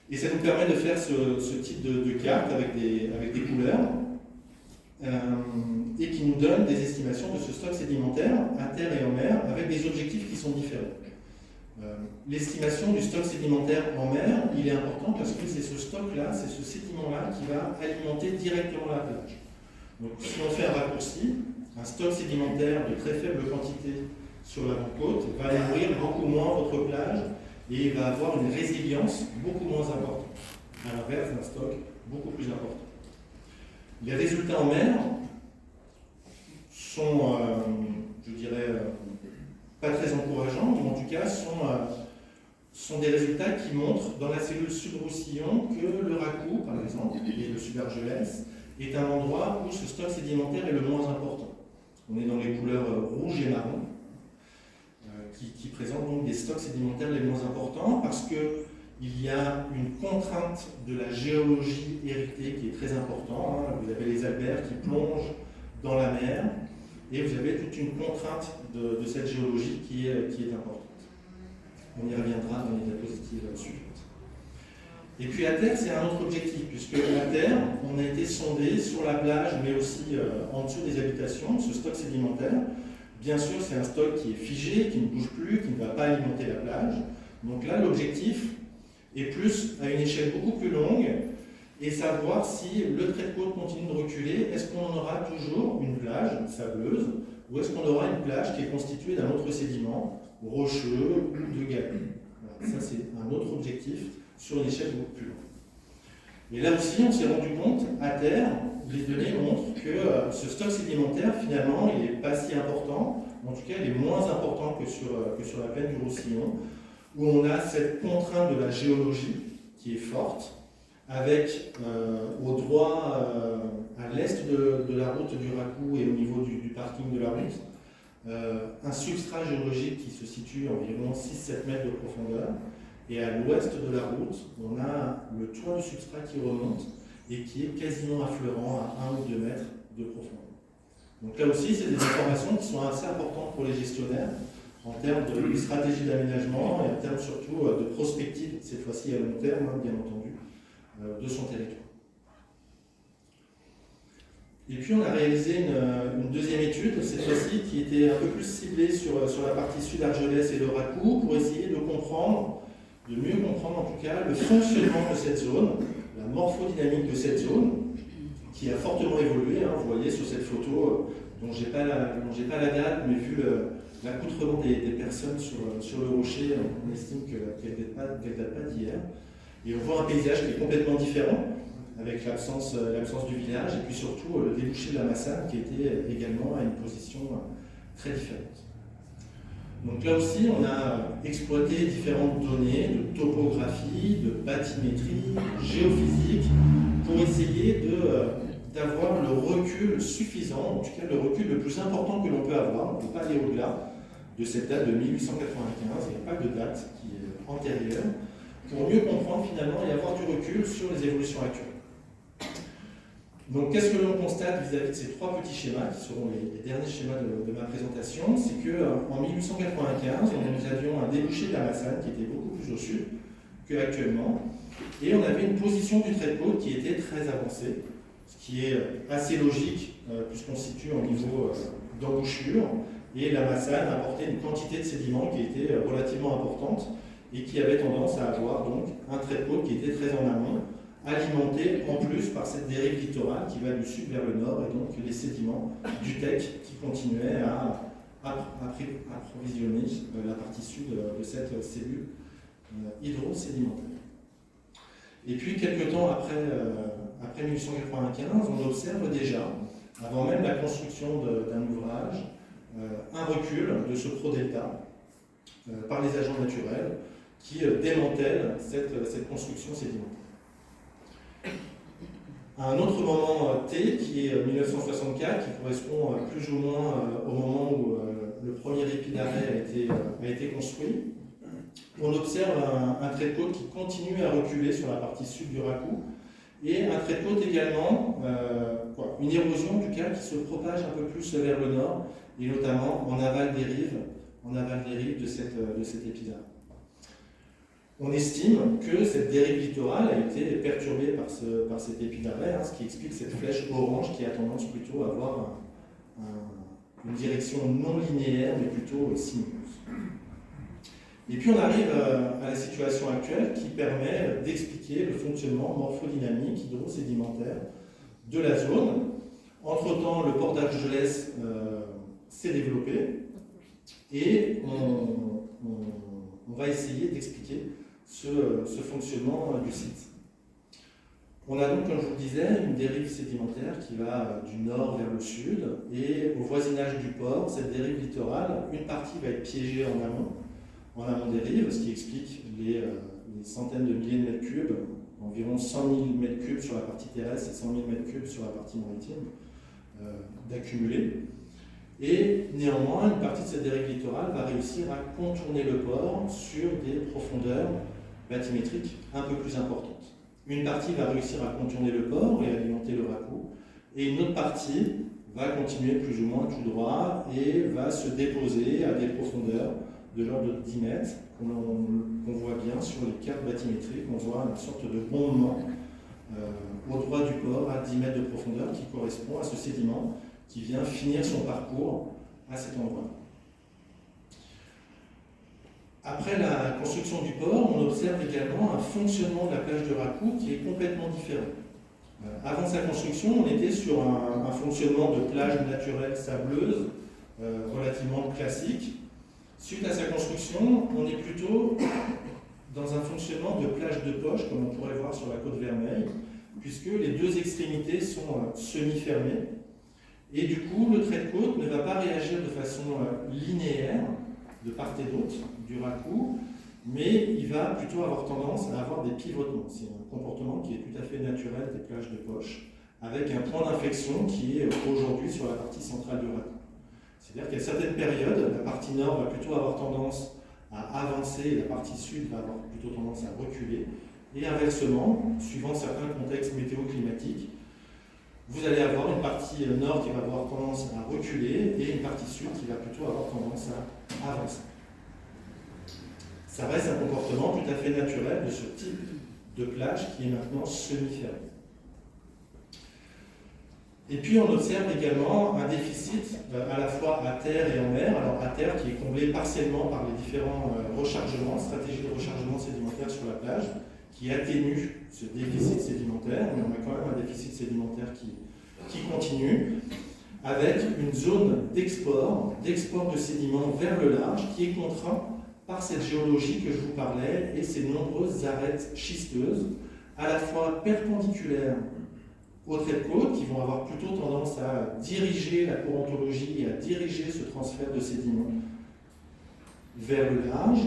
Et ça nous permet de faire ce type de carte avec des couleurs et qui nous donne des estimations de ce stock sédimentaire à terre et en mer avec des objectifs qui sont différents. L'estimation du stock sédimentaire en mer, il est important parce que c'est ce stock-là, c'est ce sédiment-là qui va alimenter directement la plage. Donc si on fait un raccourci, un stock sédimentaire de très faible quantité sur l'avant-côte va aller nourrir beaucoup moins votre plage et il va avoir une résilience beaucoup moins importante, à l'inverse d'un stock beaucoup plus important. Les résultats en mer sont, je dirais, pas très encourageants, mais en tout cas sont des résultats qui montrent dans la cellule sud-Roussillon que le Racou, par exemple, et le Sud-Argelès, est un endroit où ce stock sédimentaire est le moins important. On est dans les couleurs rouge et marron, qui présentent donc des stocks sédimentaires les moins importants parce qu'il y a une contrainte de la géologie héritée qui est très importante. Hein. Vous avez les alberts qui plongent dans la mer et vous avez toute une contrainte de cette géologie qui est importante. On y reviendra dans les diapositives suivantes. Et puis à terre, c'est un autre objectif, puisque à terre, on a été sondé sur la plage, mais aussi en dessous des habitations, ce stock sédimentaire. Bien sûr, c'est un stock qui est figé, qui ne bouge plus, qui ne va pas alimenter la plage. Donc là, l'objectif est plus à une échelle beaucoup plus longue et savoir si le trait de côte continue de reculer, est-ce qu'on aura toujours une plage sableuse ou est-ce qu'on aura une plage qui est constituée d'un autre sédiment, rocheux ou de galets. Voilà, ça, c'est un autre objectif sur une échelle beaucoup plus longue. Et là aussi, on s'est rendu compte, à terre, les données montrent que ce stock sédimentaire, finalement, il n'est pas si important. En tout cas, il est moins important que sur la plaine du Roussillon, où on a cette contrainte de la géologie qui est forte, avec au droit, à l'est de la route du Racou et au niveau du parking de la route, un substrat géologique qui se situe à environ 6-7 mètres de profondeur. Et à l'ouest de la route, on a le toit du substrat qui remonte et qui est quasiment affleurant à 1 ou 2 mètres de profondeur. Donc là aussi, c'est des informations qui sont assez importantes pour les gestionnaires en termes de stratégie d'aménagement et en termes surtout de prospective, cette fois-ci à long terme, bien entendu, de son territoire. Et puis on a réalisé une deuxième étude, cette fois-ci, qui était un peu plus ciblée sur la partie sud-Argelès et le Racou, pour essayer de mieux comprendre en tout cas le fonctionnement de cette zone, la morphodynamique de cette zone, qui a fortement évolué. Hein, vous voyez sur cette photo, dont j'ai pas la date, mais vu l'accoutrement des personnes sur le rocher, on estime qu'elle ne date pas d'hier. Et on voit un paysage qui est complètement différent, avec l'absence du village, et puis surtout le débouché de la Massane, qui était également à une position très différente. Donc là aussi, on a exploité différentes données de topographie, de bathymétrie, géophysique, pour essayer d'avoir le recul suffisant, en tout cas le recul le plus important que l'on peut avoir. On ne peut pas aller au-delà de cette date de 1895, il n'y a pas de date qui est antérieure, pour mieux comprendre finalement et avoir du recul sur les évolutions actuelles. Donc, qu'est-ce que l'on constate vis-à-vis de ces trois petits schémas, qui seront les derniers schémas de ma présentation? C'est qu'en 1895, nous avions un débouché de la Massane qui était beaucoup plus au sud qu'actuellement, et on avait une position du trait de côte qui était très avancée, ce qui est assez logique, puisqu'on se situe au niveau d'embouchure, et la Massane apportait une quantité de sédiments qui était relativement importante, et qui avait tendance à avoir donc un trait de côte qui était très en amont, alimenté en plus par cette dérive littorale qui va du sud vers le nord, et donc les sédiments du TEC qui continuaient à approvisionner la partie sud de cette cellule hydrosédimentaire. Et puis, quelques temps après 1895, on observe déjà, avant même la construction d'un ouvrage, un recul de ce pro-delta par les agents naturels qui démantèlent cette construction sédimentaire. à un autre moment T, qui est 1964, qui correspond plus ou moins au moment où le premier épi d'arrêt a été construit. On observe un trait de côte qui continue à reculer sur la partie sud du Raku, et un trait de côte également, une érosion en tout cas, qui se propage un peu plus vers le nord, et notamment en aval des rives de cet épi d'arrêt. On estime que cette dérive littorale a été perturbée par cet épi d'arrêt, ce qui explique cette flèche orange qui a tendance plutôt à avoir une direction non linéaire, mais plutôt sinueuse. Et puis on arrive à la situation actuelle qui permet d'expliquer le fonctionnement morphodynamique hydrosédimentaire de la zone. Entre-temps, le port d'Argelès s'est développé et on va essayer d'expliquer ce fonctionnement du site. On a donc, comme je vous le disais, une dérive sédimentaire qui va du nord vers le sud, et au voisinage du port, cette dérive littorale, une partie va être piégée en amont des rives, ce qui explique les centaines de milliers de mètres cubes, environ 100 000 mètres cubes sur la partie terrestre et 100 000 mètres cubes sur la partie maritime, d'accumuler. Et néanmoins, une partie de cette dérive littorale va réussir à contourner le port sur des profondeurs bathymétriques un peu plus importantes. Une partie va réussir à contourner le port et alimenter le Raku, et une autre partie va continuer plus ou moins tout droit et va se déposer à des profondeurs de l'ordre de 10 mètres, qu'on voit bien sur les cartes bathymétriques. On voit une sorte de bombement au droit du port à 10 mètres de profondeur qui correspond à ce sédiment qui vient finir son parcours à cet endroit. Après la construction du port, on observe également un fonctionnement de la plage de Raku qui est complètement différent. Avant sa construction, on était sur un fonctionnement de plage naturelle sableuse relativement classique. Suite à sa construction, on est plutôt dans un fonctionnement de plage de poche, comme on pourrait voir sur la côte Vermeille, puisque les deux extrémités sont semi-fermées. Et du coup, le trait de côte ne va pas réagir de façon linéaire, de part et d'autre du Raku, mais il va plutôt avoir tendance à avoir des pivotements. C'est un comportement qui est tout à fait naturel des plages de poche, avec un point d'inflexion qui est aujourd'hui sur la partie centrale du Raku. C'est-à-dire qu'à certaines périodes, la partie nord va plutôt avoir tendance à avancer et la partie sud va avoir plutôt tendance à reculer. Et inversement, suivant certains contextes météo-climatiques, vous allez avoir une partie nord qui va avoir tendance à reculer et une partie sud qui va plutôt avoir tendance à avancer. Ça reste un comportement tout à fait naturel de ce type de plage qui est maintenant semi-fermé. Et puis on observe également un déficit à la fois à terre et en mer. Alors à terre qui est comblé partiellement par les différents rechargements, stratégies de rechargement sédimentaire sur la plage, qui atténue ce déficit sédimentaire, mais on a quand même un déficit sédimentaire qui continue, avec une zone d'export de sédiments vers le large qui est contraint par cette géologie que je vous parlais et ces nombreuses arêtes schisteuses, à la fois perpendiculaires aux traits de côte, qui vont avoir plutôt tendance à diriger la courantologie et à diriger ce transfert de sédiments vers le large,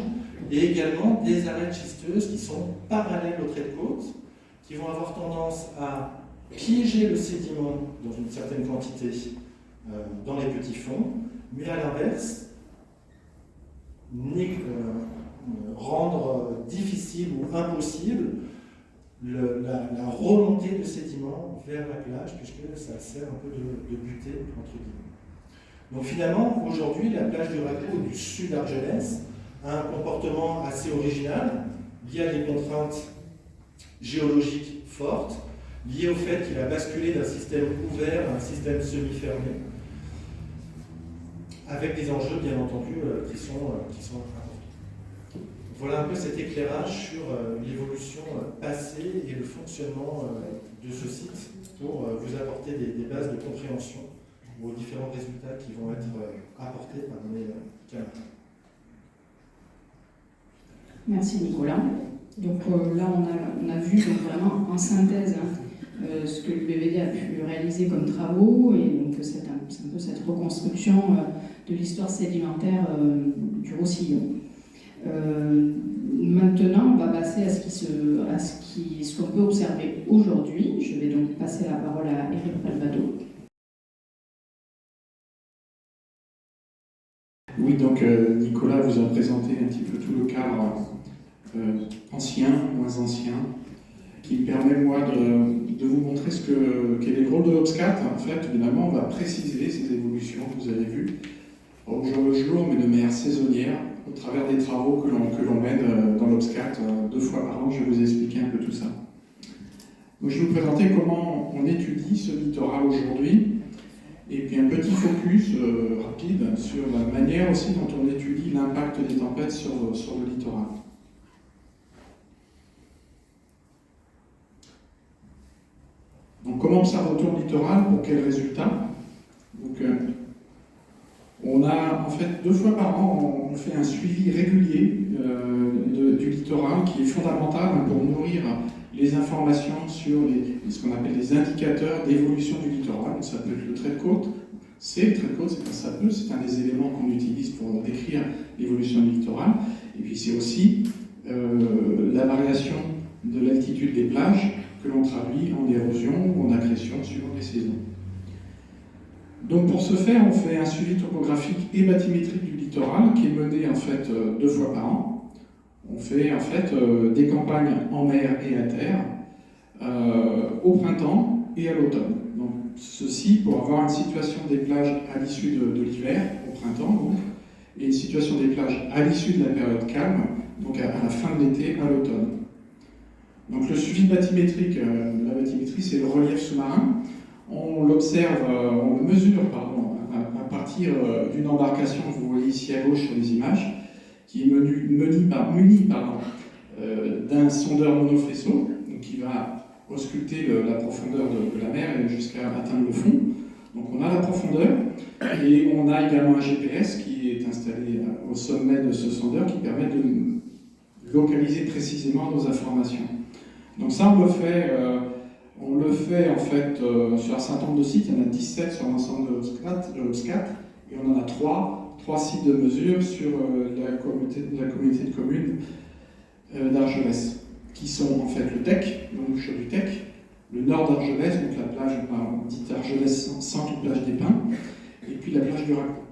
et également des arêtes schisteuses qui sont parallèles aux traits de côte, qui vont avoir tendance à piéger le sédiment dans une certaine quantité dans les petits fonds, mais à l'inverse, rendre difficile ou impossible la remontée de sédiments vers la plage, puisque ça sert un peu de butée, entre guillemets. Donc finalement, aujourd'hui, la plage du Raku du sud d'Argelès a un comportement assez original, lié à des contraintes géologiques fortes, lié au fait qu'il a basculé d'un système ouvert à un système semi-fermé, avec des enjeux, bien entendu, qui sont importants. Voilà un peu cet éclairage sur l'évolution passée et le fonctionnement de ce site pour vous apporter des bases de compréhension aux différents résultats qui vont être apportés par mes camarades. Merci Nicolas. Donc là, on a vu donc, vraiment en synthèse ce que l'UBVD a pu réaliser comme travaux, et donc c'est un peu cette reconstruction de l'histoire sédimentaire du Roussillon. Maintenant, on va passer à ce qu'on peut observer aujourd'hui. Je vais donc passer la parole à Éric Palvado. Oui, donc Nicolas vous a présenté un petit peu tout le cadre ancien, moins ancien, qui me permet, moi, de vous montrer quel est le rôle de l'Obscat. En fait, évidemment, on va préciser ces évolutions que vous avez vues au jour le jour, mais de manière saisonnière, au travers des travaux que l'on mène dans l'Obscat 2 fois par an. Je vais vous expliquer un peu tout ça. Donc, je vais vous présenter comment on étudie ce littoral aujourd'hui, et puis un petit focus rapide sur la manière aussi dont on étudie l'impact des tempêtes sur le littoral. Donc, comment observe-t-on le littoral? Pour quels résultats? Donc, on a en fait 2 fois par an, on fait un suivi régulier du littoral qui est fondamental pour nourrir les informations sur ce qu'on appelle les indicateurs d'évolution du littoral. Donc, ça peut être le trait de côte, c'est le trait de côte, c'est pas ça peut, c'est un des éléments qu'on utilise pour décrire l'évolution du littoral. Et puis c'est aussi la variation de l'altitude des plages que l'on traduit en érosion ou en accrétion suivant les saisons. Donc pour ce faire, on fait un suivi topographique et bathymétrique du littoral qui est mené en fait 2 fois par an. On fait en fait des campagnes en mer et à terre au printemps et à l'automne. Donc ceci pour avoir une situation des plages à l'issue de l'hiver, au printemps donc, et une situation des plages à l'issue de la période calme, donc à la fin de l'été, à l'automne. Donc le suivi bathymétrique, la bathymétrie c'est le relief sous-marin. On l'observe, on le mesure à partir d'une embarcation que vous voyez ici à gauche sur les images, qui est muni d'un sondeur monofaisceau, qui va ausculter la profondeur de la mer jusqu'à atteindre le fond. Donc on a la profondeur et on a également un GPS qui est installé au sommet de ce sondeur qui permet de localiser précisément nos informations. Donc ça on le fait en fait sur un certain nombre de sites. Il y en a 17 sur l'ensemble de l'Obscat et on en a 3 sites de mesure sur la communauté de communes d'Argelès, qui sont en fait le TEC, l'embouchure du TEC, le nord d'Argelès, donc la plage dite Argelès Centre ou plage des Pins, et puis la plage du Racon.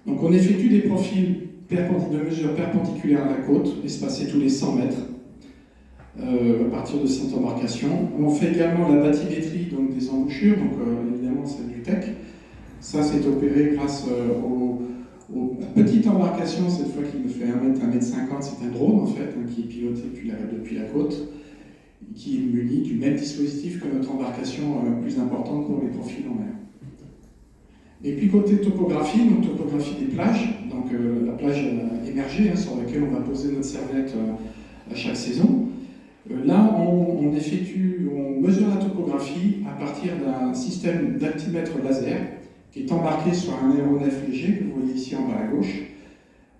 Donc on effectue des profils de mesure perpendiculaires à la côte, espacés tous les 100 mètres, à partir de cette embarcation. On fait également la bathymétrie donc des embouchures, donc évidemment celle du TEC. Ça c'est opéré grâce aux petites embarcations, cette fois qui me fait 1 mètre, 1 mètre 50, c'est un drone en fait, qui est piloté depuis la côte, qui est muni du même dispositif que notre embarcation plus importante pour les profils en mer. Et puis côté topographie, donc topographie des plages, donc la plage émergée sur laquelle on va poser notre serviette à chaque saison. Là, on mesure la topographie à partir d'un système d'altimètre laser qui est embarqué sur un aéronef léger que vous voyez ici en bas à gauche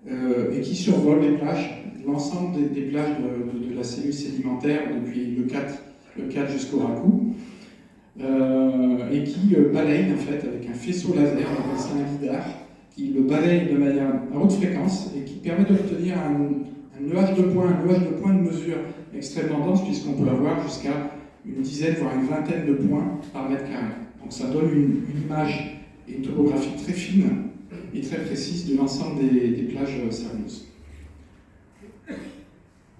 et qui survole les plages, l'ensemble des plages de la cellule sédimentaire depuis le 4 jusqu'au Racou et qui balaye en fait avec un faisceau laser, on appelle ça un lidar, qui le balaye de manière à haute fréquence et qui permet d'obtenir un nuage de points de mesure extrêmement dense, puisqu'on peut avoir jusqu'à une dizaine, voire une vingtaine de points par mètre carré. Donc ça donne une image et une topographie très fine et très précise de l'ensemble des plages sableuses.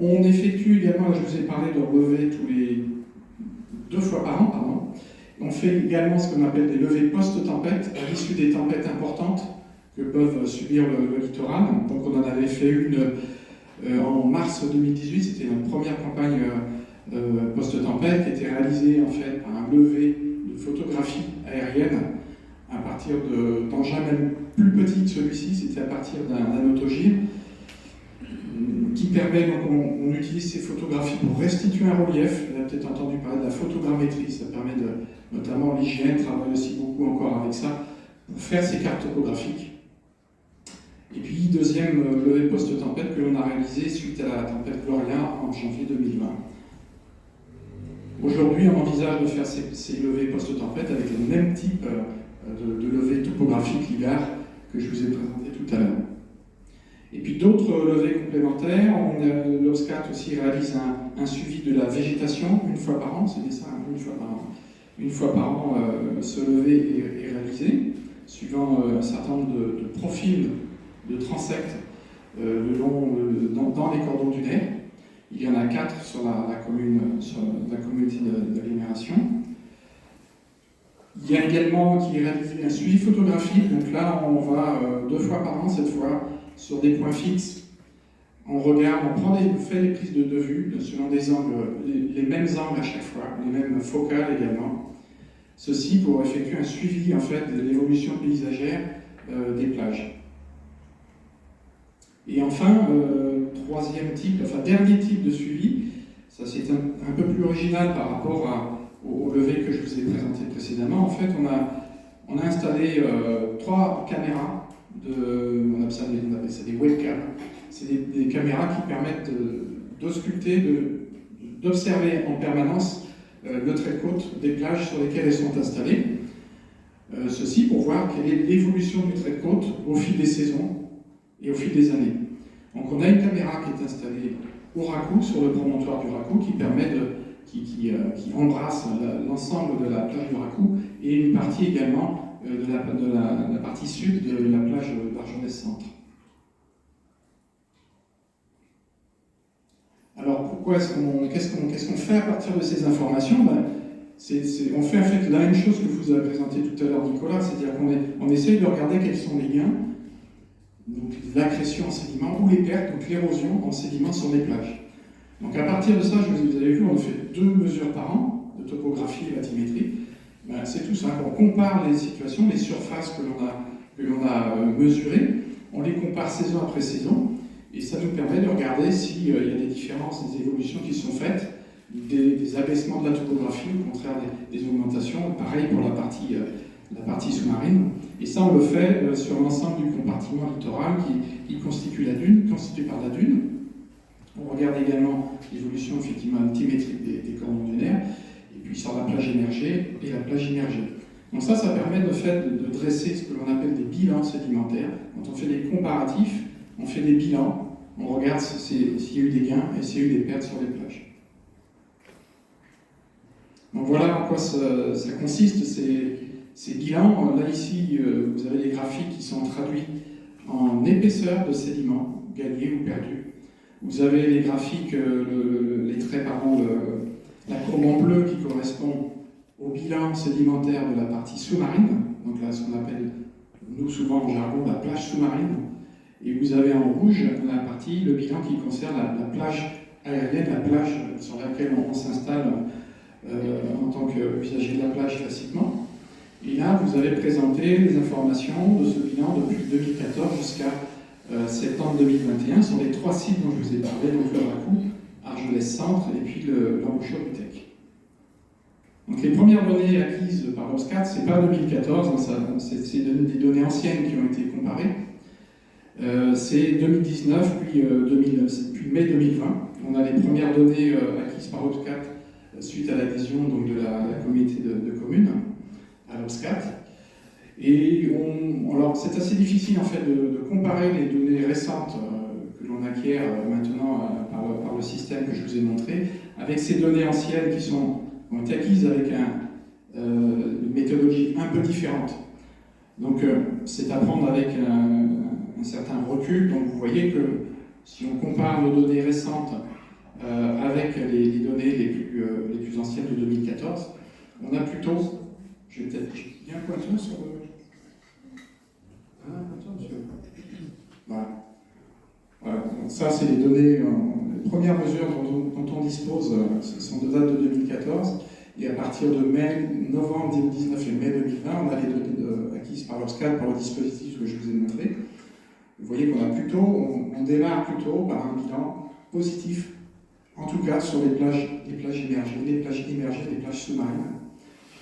On effectue également, je vous ai parlé de relevés tous les 2 fois par an, pardon. On fait également ce qu'on appelle des levées post-tempête, à l'issue des tempêtes importantes que peuvent subir le littoral. Donc on en avait fait une en mars 2018, c'était notre première campagne post-tempête qui était réalisée en fait par un levé de photographie aérienne à partir d'engins même plus petits que celui-ci, c'était à partir d'un autogire qui permet, donc on utilise ces photographies pour restituer un relief. Vous avez peut-être entendu parler de la photogrammétrie, ça permet notamment l'IGN travaille aussi beaucoup encore avec ça, pour faire ces cartes topographiques. Et puis, deuxième levée post-tempête que l'on a réalisé suite à la tempête Gloria en janvier 2020. Aujourd'hui, on envisage de faire ces levées post-tempête avec le même type de levée topographique LIDAR que je vous ai présenté tout à l'heure. Et puis puis d'autres levées complémentaires. L'OBSCAT aussi réalise un suivi de la végétation une fois par an, c'est bien ça, une fois par an. Une fois par an, ce lever est réalisé, suivant un certain nombre de profils de transectes dans les cordons dunaires. Il y en a 4 sur la communauté d'agglomération. Il y a également qui est réalisé un suivi photographique. Donc là, on va 2 fois par an, cette fois, sur des points fixes. On regarde, on fait des prises de vue selon des angles, les mêmes angles à chaque fois, les mêmes focales également. Ceci pour effectuer un suivi en fait de l'évolution paysagère des plages. Et enfin, dernier type de suivi, ça c'est un peu plus original par rapport au lever que je vous ai présenté précédemment. En fait, on a installé 3 caméras, on appelle ça des webcams. C'est des caméras qui permettent d'ausculter, d'observer en permanence le trait de côte des plages sur lesquelles elles sont installées. Ceci pour voir quelle est l'évolution du trait de côte au fil des saisons et au fil des années. Donc on a une caméra qui est installée au Racou, sur le promontoire du Racou, qui embrasse l'ensemble de la plage du Racou, et une partie également de la partie sud de la plage d'Argelès-Centre. Alors qu'est-ce qu'on fait à partir de ces informations? On fait en fait la même chose que vous avez présenté tout à l'heure, Nicolas, c'est-à-dire qu'on essaye de regarder quels sont les gains, donc l'accrétion en sédiment ou les pertes, donc l'érosion en sédiment sur les plages. Donc à partir de ça, vous avez vu, on fait 2 mesures par an de topographie et bathymétrie. C'est tout simple, on compare les situations, les surfaces que l'on a mesurées, on les compare saison après saison, et ça nous permet de regarder s'il y a des différences, des évolutions qui sont faites, des abaissements de la topographie, au contraire des augmentations, pareil pour la partie sous-marine. Et ça, on le fait sur l'ensemble du compartiment littoral qui constitue constitué par la dune. On regarde également l'évolution effectivement altimétrique des cordons dunaires, et puis sur la plage émergée et la plage immergée. Donc ça permet de dresser ce que l'on appelle des bilans sédimentaires. Quand on fait des comparatifs, on fait des bilans, on regarde s'il y a eu des gains et s'il y a eu des pertes sur les plages. Donc voilà en quoi ça consiste, ces bilans. Là ici, vous avez des graphiques qui sont traduits en épaisseur de sédiments gagnés ou perdus. Vous avez les graphiques, les traits, la courbe en bleu qui correspond au bilan sédimentaire de la partie sous-marine, donc là ce qu'on appelle, nous souvent en jargon, la plage sous-marine, et vous avez en rouge le bilan qui concerne la plage aérienne, la plage sur laquelle on s'installe en tant qu'usager de la plage classiquement. Et là, vous avez présenté les informations de ce bilan depuis 2014 jusqu'à septembre 2021 sur les 3 sites dont je vous ai parlé, donc le Racou, Argelès-Centre et puis l'embouchure du Tech. Donc les premières données acquises par l'OBSCAT, ce n'est pas 2014, c'est des données anciennes qui ont été comparées. C'est 2019, puis mai 2020. On a les premières données acquises par l'OBSCAT suite à l'adhésion de la communauté de communes à l'OBSCAT. Et alors c'est assez difficile en fait de comparer les données récentes que l'on acquiert maintenant par le système que je vous ai montré avec ces données anciennes qui ont été acquises avec une méthodologie un peu différente. Donc c'est à prendre avec un certain recul. Donc vous voyez que si on compare nos données récentes avec les données les plus anciennes de 2014, on a plutôt... Je vais peut-être bien pointer sur le... Voilà. Donc ça, c'est les données, les premières mesures dont on dispose, ce sont de date de 2014, et à partir de novembre 2019 et mai 2020, on a les données acquises par l'OBSCAT pour le dispositif que je vous ai montré. Vous voyez on démarre plutôt par un bilan positif, en tout cas sur les plages immergées, les plages sous-marines.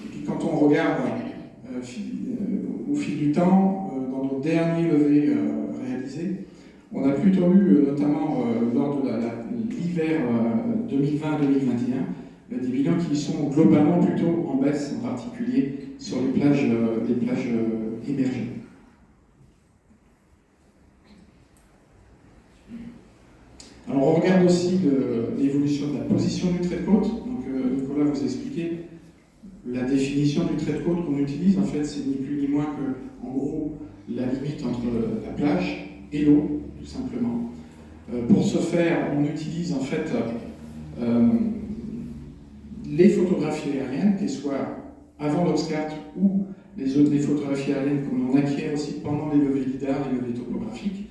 Et puis quand on regarde au fil du temps, dans nos derniers levées réalisés, on a plutôt eu, notamment lors de l'hiver 2020-2021, des bilans qui sont globalement plutôt en baisse, en particulier sur les plages immergées. Alors on regarde aussi l'évolution de la position du trait de côte. Donc Nicolas vous expliquait la définition du trait de côte qu'on utilise. En fait, c'est ni plus ni moins que, en gros, la limite entre la plage et l'eau, tout simplement. Pour ce faire, on utilise en fait les photographies aériennes, qu'elles soient avant l'Obscat ou les photographies aériennes qu'on en acquiert aussi pendant les levées lidar, les levées topographiques.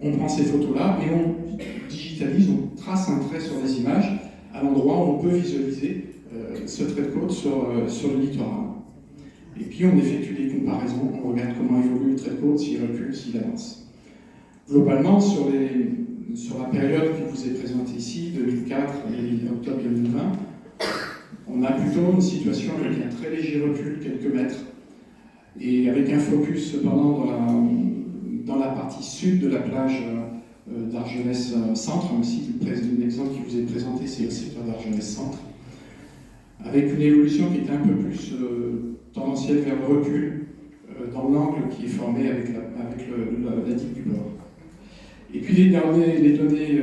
On prend ces photos-là et on digitalise, on trace un trait sur les images à l'endroit où on peut visualiser ce trait de côte sur le littoral. Et puis on effectue des comparaisons, on regarde comment évolue le trait de côte, s'il recule, s'il avance. Globalement, sur la période qui vous est présentée ici, 2004 et octobre 2020, on a plutôt une situation avec un très léger recul, quelques mètres, et avec un focus cependant dans la partie sud de la plage d'Argelès Centre. Ici, l'exemple qui vous est présenté, c'est le secteur d'Argelès Centre, avec une évolution qui est un peu plus tendancielle vers le recul, dans l'angle qui est formé avec la digue du bord. Et puis les données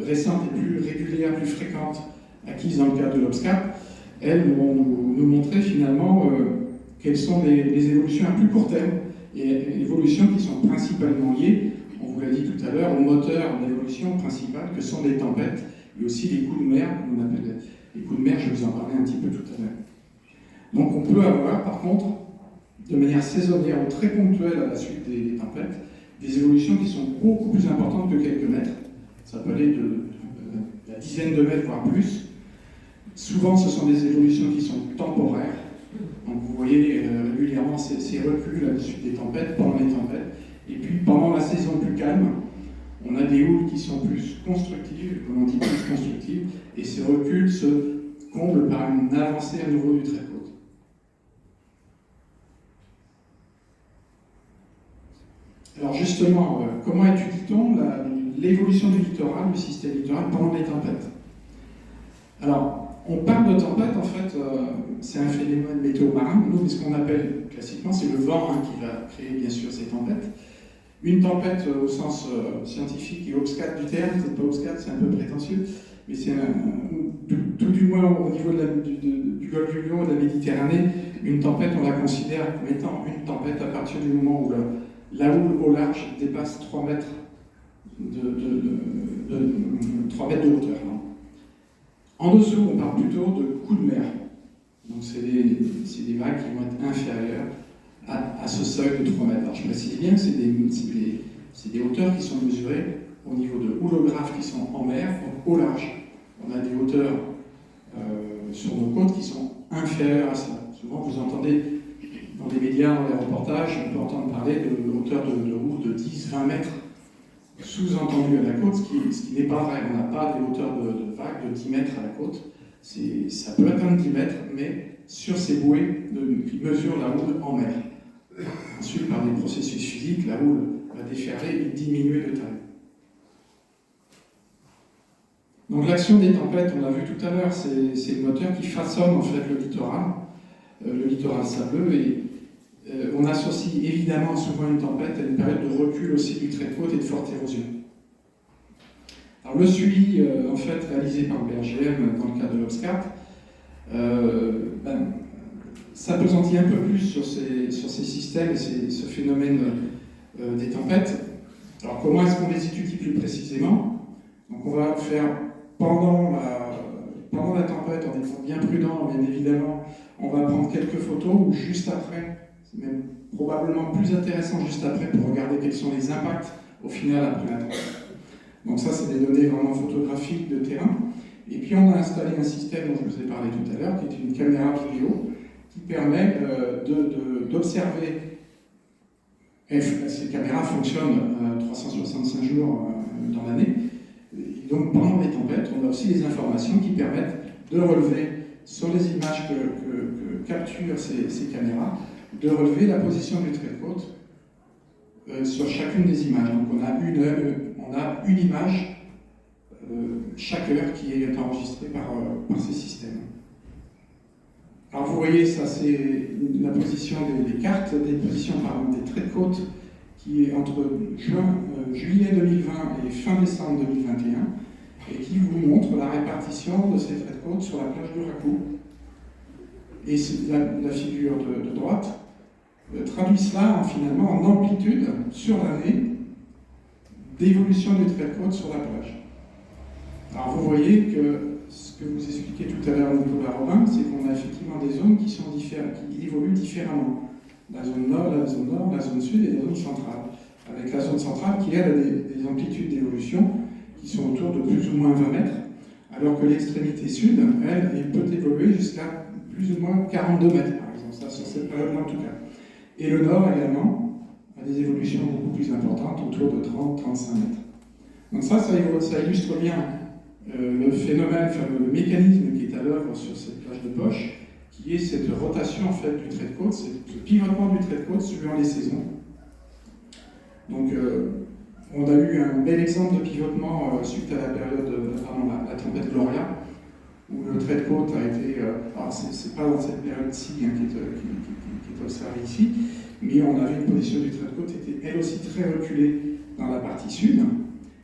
récentes et plus régulières, plus fréquentes, acquises dans le cadre de l'Obscat, elles vont nous montrer finalement quelles sont les évolutions à plus court terme, et évolutions qui sont principalement liées, on vous l'a dit tout à l'heure, au moteur d'évolution principal que sont les tempêtes et aussi les coups de mer, qu'on appelle les coups de mer, je vais vous en parler un petit peu tout à l'heure. Donc on peut avoir par contre, de manière saisonnière ou très ponctuelle à la suite des tempêtes, des évolutions qui sont beaucoup plus importantes que quelques mètres. Ça peut aller de la dizaine de mètres, voire plus. Souvent, ce sont des évolutions qui sont temporaires. Donc vous voyez régulièrement ces reculs à la suite des tempêtes, pendant les tempêtes. Et puis pendant la saison plus calme, on a des houles qui sont plus constructives, comme on dit plus constructives, et ces reculs se comblent par une avancée à nouveau du trait de côte. Alors justement, comment étudie-t-on l'évolution du littoral, du système littoral pendant les tempêtes? Alors, on parle de tempête, en fait, c'est un phénomène météo marin. Nous, ce qu'on appelle classiquement, c'est le vent qui va créer bien sûr ces tempêtes. Une tempête au sens scientifique et obscat du terme, c'est pas obscat, c'est un peu prétentieux, mais c'est tout du moins au niveau du golfe du Lion et de la Méditerranée, une tempête, on la considère comme étant une tempête à partir du moment où la houle au large dépasse 3 mètres de hauteur. Non. En dessous, on parle plutôt de coups de mer. Donc c'est des vagues qui vont être inférieures à ce seuil de 3 mètres. Alors je précise bien que c'est des hauteurs qui sont mesurées au niveau de houlographes qui sont en mer, donc au large. On a des hauteurs sur nos côtes qui sont inférieures à ça. Souvent vous entendez dans les médias, dans les reportages, on peut entendre parler de hauteur de houle de 10-20 mètres sous-entendu à la côte, ce qui n'est pas vrai. On n'a pas des hauteurs de vagues de 10 mètres à la côte. Ça peut atteindre 10 mètres, mais sur ces bouées qui mesurent la houle en mer. Ensuite, par des processus physiques, la houle va déferler et diminuer de taille. Donc l'action des tempêtes, on l'a vu tout à l'heure, c'est le moteur qui façonne en fait le littoral sableux, et on associe évidemment souvent une tempête à une période de recul aussi du trait de côte et de forte érosion. Alors le suivi en fait réalisé par le BRGM dans le cadre de l'Obscat s'appesantit un peu plus sur ces systèmes et ce phénomène des tempêtes. Alors comment est-ce qu'on les étudie plus précisément? Donc on va faire pendant la tempête, en étant bien prudent, bien évidemment, on va prendre quelques photos, ou juste après, c'est même probablement plus intéressant juste après pour regarder quels sont les impacts au final après la tempête. Donc ça, c'est des données vraiment photographiques de terrain. Et puis on a installé un système dont je vous ai parlé tout à l'heure, qui est une caméra vidéo, qui permet d'observer. Ces caméras fonctionnent 365 jours dans l'année. Et donc pendant les tempêtes, on a aussi des informations qui permettent de relever, sur les images que capturent ces caméras, de relever la position du trait de côte sur chacune des images. Donc on a une image chaque heure qui est enregistrée par ces systèmes. Alors vous voyez, ça c'est la position des cartes, des positions des traits de côte qui est entre juillet 2020 et fin décembre 2021. et qui vous montre la répartition de ces traits de côte sur la plage du Racou. Et la figure de droite traduit cela finalement en amplitude sur l'année d'évolution du trait de côte sur la plage. Alors vous voyez que ce que vous expliquez tout à l'heure, Nicolas Robin, c'est qu'on a effectivement des zones qui sont différentes, qui évoluent différemment. La zone nord, la zone sud et la zone centrale. Avec la zone centrale qui, elle, a des amplitudes d'évolution qui sont autour de plus ou moins 20 mètres, alors que l'extrémité sud, elle peut évoluer jusqu'à plus ou moins 42 mètres, par exemple, ça, sur cette période-là en tout cas. Et le nord également a des évolutions beaucoup plus importantes, autour de 30-35 mètres. Donc ça illustre bien le phénomène, enfin, le mécanisme qui est à l'œuvre sur cette plage de Poche, qui est cette rotation en fait, du trait de côte, ce pivotement du trait de côte suivant les saisons. Donc on a eu un bel exemple de pivotement suite à la période, la tempête Gloria, où le trait de côte a été, alors c'est pas dans cette période-ci qui est observée ici, mais on avait une position du trait de côte qui était elle aussi très reculée dans la partie sud,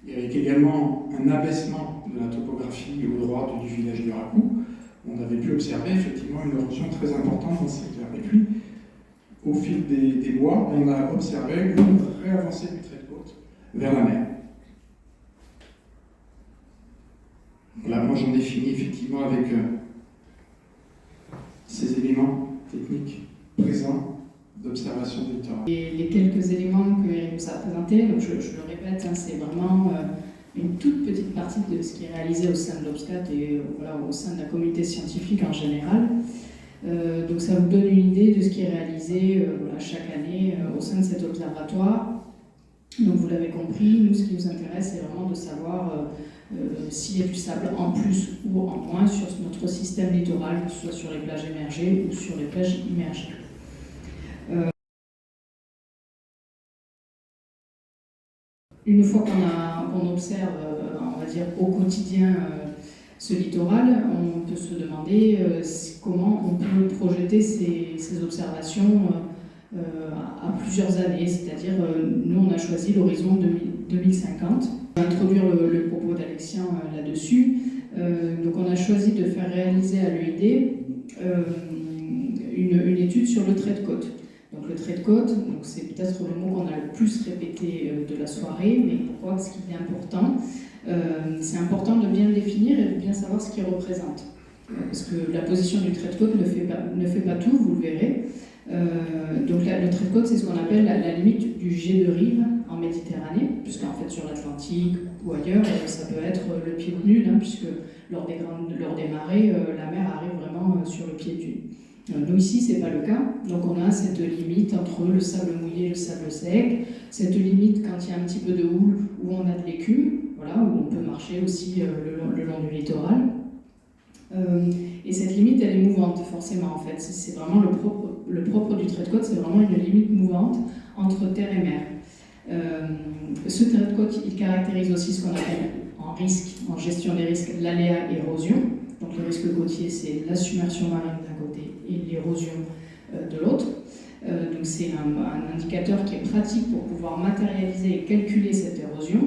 et avec également un abaissement de la topographie au droit du village du Racou. On avait pu observer effectivement une érosion très importante dans ce secteur. Et puis, au fil des mois, on a observé une réavancée du trait de côte vers la mer. Voilà, moi j'en ai fini effectivement avec ces éléments techniques présents d'observation du littoral. Et les quelques éléments que Eric nous a présentés, donc je le répète, hein, c'est vraiment une toute petite partie de ce qui est réalisé au sein de l'OBSCAT et voilà, au sein de la communauté scientifique en général. Donc ça vous donne une idée de ce qui est réalisé voilà, chaque année au sein de cet observatoire. Donc vous l'avez compris, nous ce qui nous intéresse c'est vraiment de savoir s'il y a du sable en plus ou en moins sur notre système littoral, que ce soit sur les plages émergées ou sur les plages immergées. Une fois qu'on observe, on va dire au quotidien, ce littoral, on peut se demander comment on peut projeter ces observations à plusieurs années. C'est-à-dire, nous, on a choisi l'horizon 2050. Je vais introduire le propos d'Alexian là-dessus. Donc, on a choisi de faire réaliser à l'EID une étude sur le trait de côte. Donc le trait de côte, c'est peut-être le mot qu'on a le plus répété de la soirée, mais pourquoi? Parce qu'il est important. C'est important de bien le définir et de bien savoir ce qu'il représente. Parce que la position du trait de côte ne fait pas tout, vous le verrez. Donc le trait de côte, c'est ce qu'on appelle la limite du jet de rive en Méditerranée, puisqu'en fait sur l'Atlantique ou ailleurs, ça peut être le pied de nul, hein, puisque lors des marées, la mer arrive vraiment sur le pied de nul. Nous ici, ce n'est pas le cas, donc on a cette limite entre le sable mouillé et le sable sec, cette limite quand il y a un petit peu de houle où on a de l'écume, voilà, où on peut marcher aussi le long du littoral. Et cette limite, elle est mouvante, forcément, en fait. C'est vraiment le propre du trait de côte, c'est vraiment une limite mouvante entre terre et mer. Ce trait de côte, il caractérise aussi ce qu'on appelle en gestion des risques, l'aléa érosion. Donc le risque côtier, c'est la submersion marine d'un côté et l'érosion de l'autre. Donc c'est un indicateur qui est pratique pour pouvoir matérialiser et calculer cette érosion.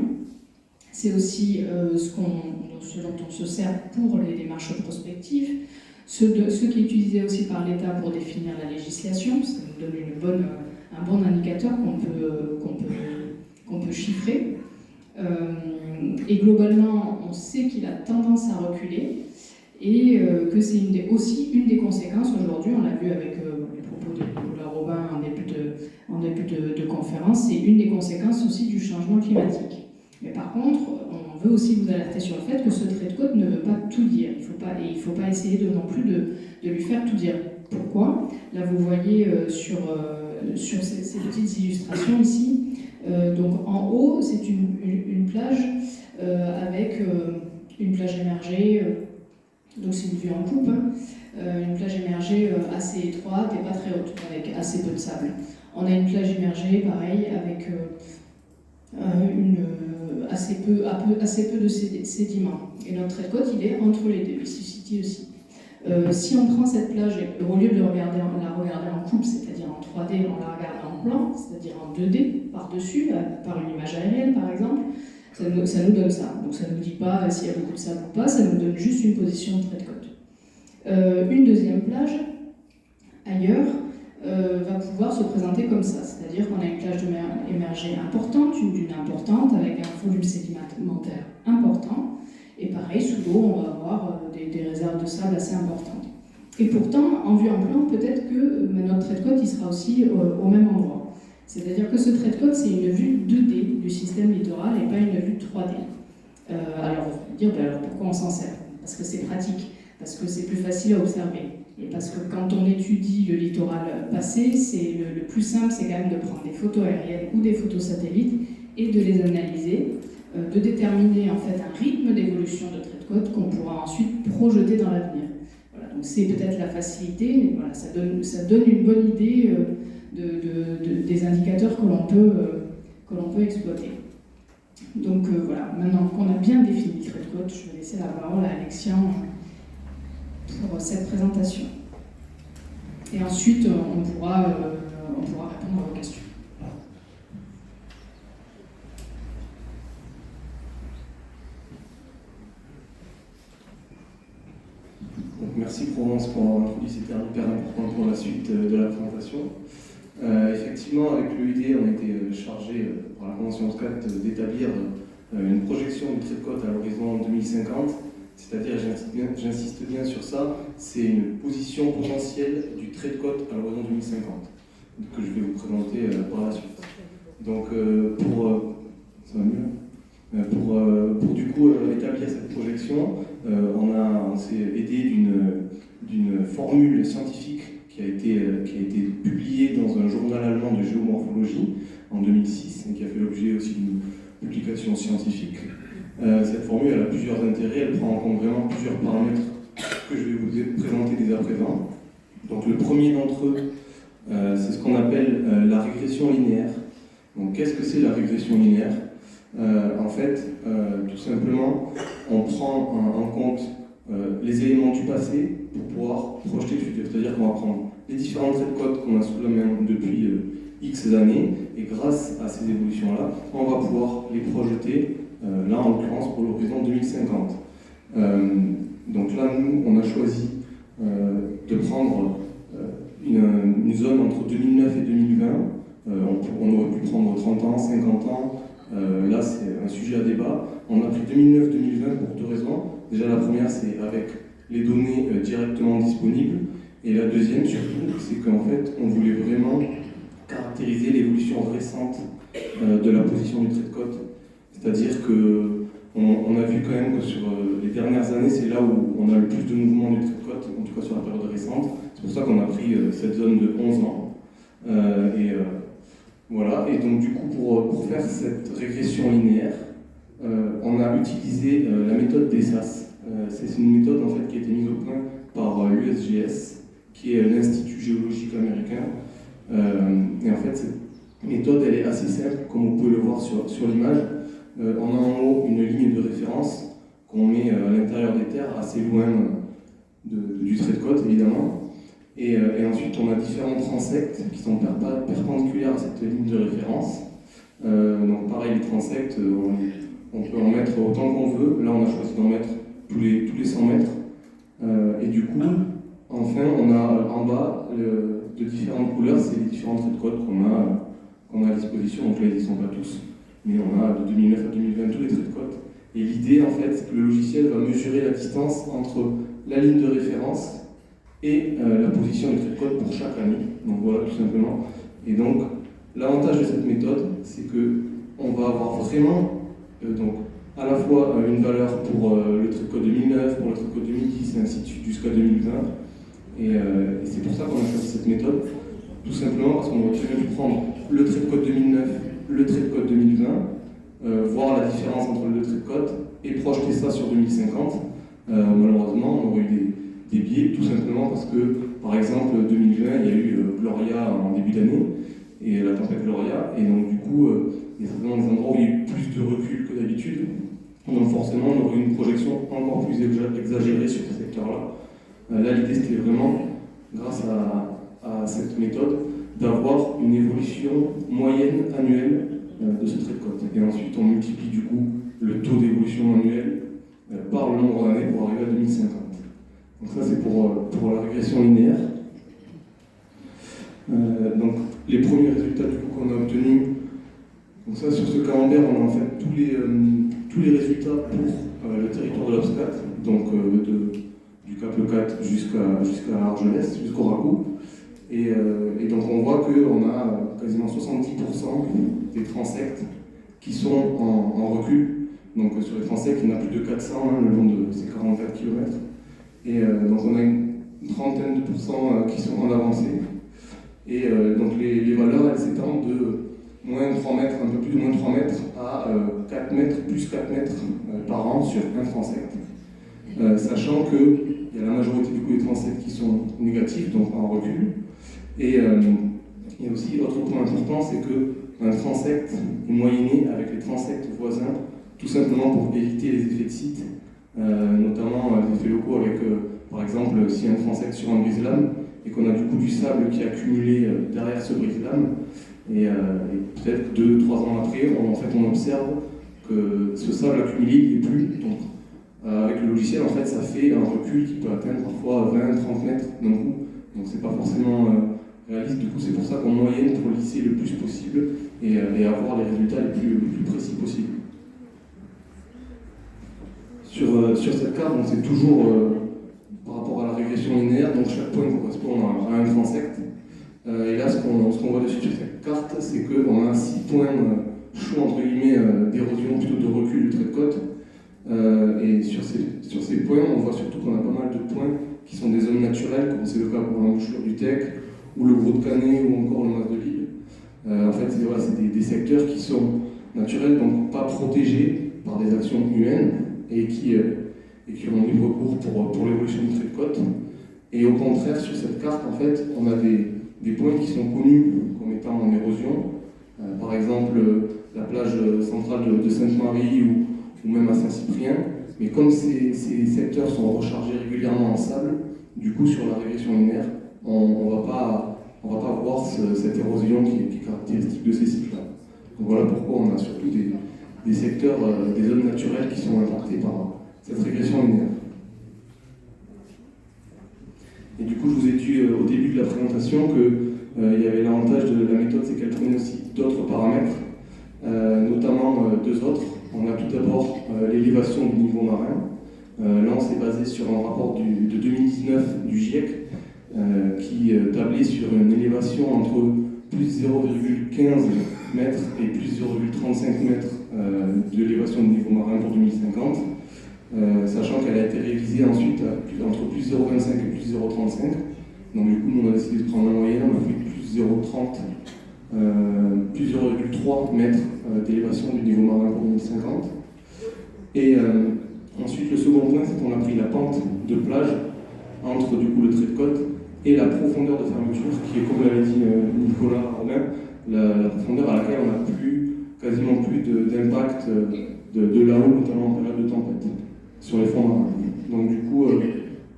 C'est aussi ce dont on se sert pour les démarches prospectives, ce qui est utilisé aussi par l'État pour définir la législation. Ça nous donne un bon indicateur qu'on peut chiffrer. Et globalement, on sait qu'il a tendance à reculer. Et que c'est aussi une des conséquences aujourd'hui, on l'a vu avec les propos de Nicolas Robin en début de conférence, c'est une des conséquences aussi du changement climatique. Mais par contre, on veut aussi vous alerter sur le fait que ce trait de côte ne veut pas tout dire. Il ne faut pas essayer non plus de lui faire tout dire. Pourquoi? Là, vous voyez sur ces petites illustrations ici, donc en haut, c'est une plage avec une plage émergée. Donc c'est une vue en coupe, hein. Une plage émergée assez étroite et pas très haute, avec assez peu de sable. On a une plage immergée, pareil, avec assez peu de sédiments. Et notre trait de côte, il est entre les deux, il se situe aussi. Si on prend cette plage, au lieu de la regarder en coupe, c'est-à-dire en 3D, on la regarde en plan, c'est-à-dire en 2D, par-dessus, par une image aérienne par exemple, Ça nous donne ça. Donc ça ne nous dit pas s'il y a beaucoup de sable ou pas, ça nous donne juste une position de trait de côte. Une deuxième plage, ailleurs, va pouvoir se présenter comme ça. C'est-à-dire qu'on a une plage de mer émergée importante, une dune importante, avec un volume sédimentaire important. Et pareil, sous l'eau, on va avoir des réserves de sable assez importantes. Et pourtant, en vue en plan, peut-être que notre trait de côte il sera aussi au même endroit. C'est-à-dire que ce trait de côte, c'est une vue 2D du système littoral et pas une vue 3D. Alors, vous allez dire, alors pourquoi on s'en sert? Parce que c'est pratique, parce que c'est plus facile à observer. Et parce que quand on étudie le littoral passé, le plus simple, c'est quand même de prendre des photos aériennes ou des photos satellites et de les analyser, de déterminer en fait un rythme d'évolution de trait de côte qu'on pourra ensuite projeter dans l'avenir. Voilà, donc c'est peut-être la facilité, mais voilà, ça donne une bonne idée des indicateurs que l'on peut exploiter. Donc voilà, maintenant qu'on a bien défini le trait de côte, je vais laisser la parole à Alexian pour cette présentation. Et ensuite, on pourra répondre à vos questions. Donc, merci Provence pour l'introduction, c'était hyper important pour la suite de la présentation. Effectivement, avec l'EUD, on a été chargé par la Convention SCAT d'établir une projection du trait de côte à l'horizon 2050. C'est-à-dire, j'insiste bien sur ça, c'est une position potentielle du trait de côte à l'horizon 2050 que je vais vous présenter par la suite. Donc, ça va mieux. Pour du coup établir cette projection, on s'est aidé d'une formule scientifique qui a été publiée dans un journal allemand de géomorphologie en 2006 et qui a fait l'objet aussi d'une publication scientifique. Cette formule elle a plusieurs intérêts, elle prend en compte vraiment plusieurs paramètres que je vais vous présenter dès à présent. Donc le premier d'entre eux, c'est ce qu'on appelle la régression linéaire. Donc qu'est-ce que c'est la régression linéaire? En fait, tout simplement, on prend en compte les éléments du passé pour pouvoir projeter le futur. C'est-à-dire qu'on va prendre les différents traits de côte qu'on a sous la main depuis X années, et grâce à ces évolutions-là, on va pouvoir les projeter, là en l'occurrence pour l'horizon 2050. Donc là, nous, on a choisi de prendre une zone entre 2009 et 2020. On aurait pu prendre 30 ans, 50 ans. Là, c'est un sujet à débat. On a pris 2009-2020 pour deux raisons. Déjà, la première, c'est avec les données directement disponibles. Et la deuxième, surtout, c'est qu'en fait, on voulait vraiment caractériser l'évolution récente de la position du trait de côte. C'est-à-dire qu'on a vu quand même que sur les dernières années, c'est là où on a le plus de mouvements du trait de côte, en tout cas sur la période récente. C'est pour ça qu'on a pris cette zone de 11 ans. Voilà, et donc du coup, pour faire cette régression linéaire, on a utilisé la méthode d'ESAS. C'est une méthode en fait qui a été mise au point par l'USGS, qui est l'Institut géologique américain. Et en fait, cette méthode, elle est assez simple, comme on peut le voir sur l'image. On a en haut une ligne de référence qu'on met à l'intérieur des terres, assez loin du trait de côte, évidemment. Et ensuite, on a différents transects qui sont perpendiculaires à cette ligne de référence. Donc pareil, les transects, on peut en mettre autant qu'on veut. Là, on a choisi d'en mettre tous les 100 mètres. Et du coup, enfin, on a en bas de différentes couleurs, c'est les différents traits de côte qu'on a à disposition. Donc là, ils ne sont pas tous, mais on a de 2009 à 2020 tous les traits de côte. Et l'idée, en fait, c'est que le logiciel va mesurer la distance entre la ligne de référence et la position du trait de côte pour chaque année. Donc voilà, tout simplement. Et donc, l'avantage de cette méthode, c'est qu'on va avoir vraiment donc, à la fois une valeur pour le trait de côte 2009, pour le trait de côte 2010, et ainsi de suite, jusqu'à 2020. Et c'est pour ça qu'on a choisi cette méthode, tout simplement parce qu'on aurait très bien pu prendre le trait de côte 2009, le trait de côte 2020, voir la différence entre les deux traits de côte, et projeter ça sur 2050. Malheureusement, on aurait eu des biais, tout simplement parce que, par exemple, 2020, il y a eu Gloria en début d'année, et la tempête Gloria, et donc du coup, il y a certainement des endroits où il y a eu plus de recul que d'habitude, donc forcément, on aurait eu une projection encore plus exagérée sur ce secteur-là. Là, l'idée, c'était vraiment, grâce à cette méthode, d'avoir une évolution moyenne annuelle de ce trait de côte. Et ensuite, on multiplie du coup le taux d'évolution annuel par le nombre d'années pour arriver à 2050. Donc ça c'est pour la régression linéaire. Donc les premiers résultats du coup qu'on a obtenus, donc ça sur ce camembert on a en fait tous les résultats pour le territoire de l'Obscat, donc du Cap Le 4 jusqu'à Argelès, jusqu'au Racou. Et donc on voit qu'on a quasiment 70% des transects qui sont en recul. Donc sur les transects, il y en a plus de 400 le long de ces 44 km. Et donc on a une trentaine de pourcents qui sont en avancée. Et donc les valeurs, elles s'étendent de moins 3 mètres, un peu plus de moins 3 mètres, à 4 mètres, plus 4 mètres par an sur un transect. Sachant qu'il y a la majorité du coup des transects qui sont négatifs, donc en recul. Et aussi, autre point important, c'est qu'un transect est moyenné avec les transects voisins, tout simplement pour éviter les effets de site, notamment les effets locaux avec, par exemple, si un transect sur un brise-lame, et qu'on a du coup du sable qui est accumulé derrière ce brise-lame, et peut-être 2-3 ans après, on observe que ce sable accumulé il est plus. Donc, avec le logiciel, en fait, ça fait un recul qui peut atteindre parfois 20-30 mètres d'un coup. Donc c'est pas forcément réaliste. Du coup, c'est pour ça qu'on moyenne pour lisser le plus possible et avoir les résultats les plus précis possibles. Sur cette carte, c'est toujours par rapport à la régression linéaire, donc chaque point correspond à un transect. Et là, ce qu'on voit dessus sur cette carte, c'est qu'on a 6 points chauds, entre guillemets, d'érosion, plutôt de recul du trait de côte. Et sur ces points, on voit surtout qu'on a pas mal de points qui sont des zones naturelles, comme c'est le cas pour l'embouchure du Tech, ou le Gros de Canet, ou encore le Mas de Lille. En fait, c'est des secteurs qui sont naturels, donc pas protégés par des actions humaines, et qui ont libre recours pour l'évolution du trait de côte. Et au contraire, sur cette carte, en fait, on a des points qui sont connus comme étant en érosion. Par exemple, la plage centrale de Sainte-Marie ou même à Saint-Cyprien. Mais comme ces secteurs sont rechargés régulièrement en sable, du coup, sur la régression linéaire, on va pas voir cette érosion qui est caractéristique de ces sites-là. Donc voilà pourquoi on a surtout des secteurs, des zones naturelles qui sont impactées par cette régression linéaire. Et du coup, je vous ai dit au début de la présentation qu'il y avait l'avantage de la méthode, c'est qu'elle prenait aussi d'autres paramètres, notamment 2 autres. On a tout d'abord l'élévation du niveau marin. Là, on s'est basé sur un rapport de 2019 du GIEC qui tablait sur une élévation entre plus 0,15 mètres et plus 0,35 mètres d'élévation du niveau marin pour 2050, sachant qu'elle a été révisée ensuite entre plus 0,25 et plus 0,35. Donc du coup, nous on a décidé de prendre la moyenne, on a fait plus 0,30, plus 0,3 mètres d'élévation du niveau marin pour 2050. Et ensuite, le second point, c'est qu'on a pris la pente de plage entre du coup le trait de côte et la profondeur de fermeture, qui est, comme l'avait dit Nicolas Romain, la profondeur à laquelle on n'a quasiment plus d'impact de là-haut, notamment en période de tempête, sur les fonds marins. Donc du coup,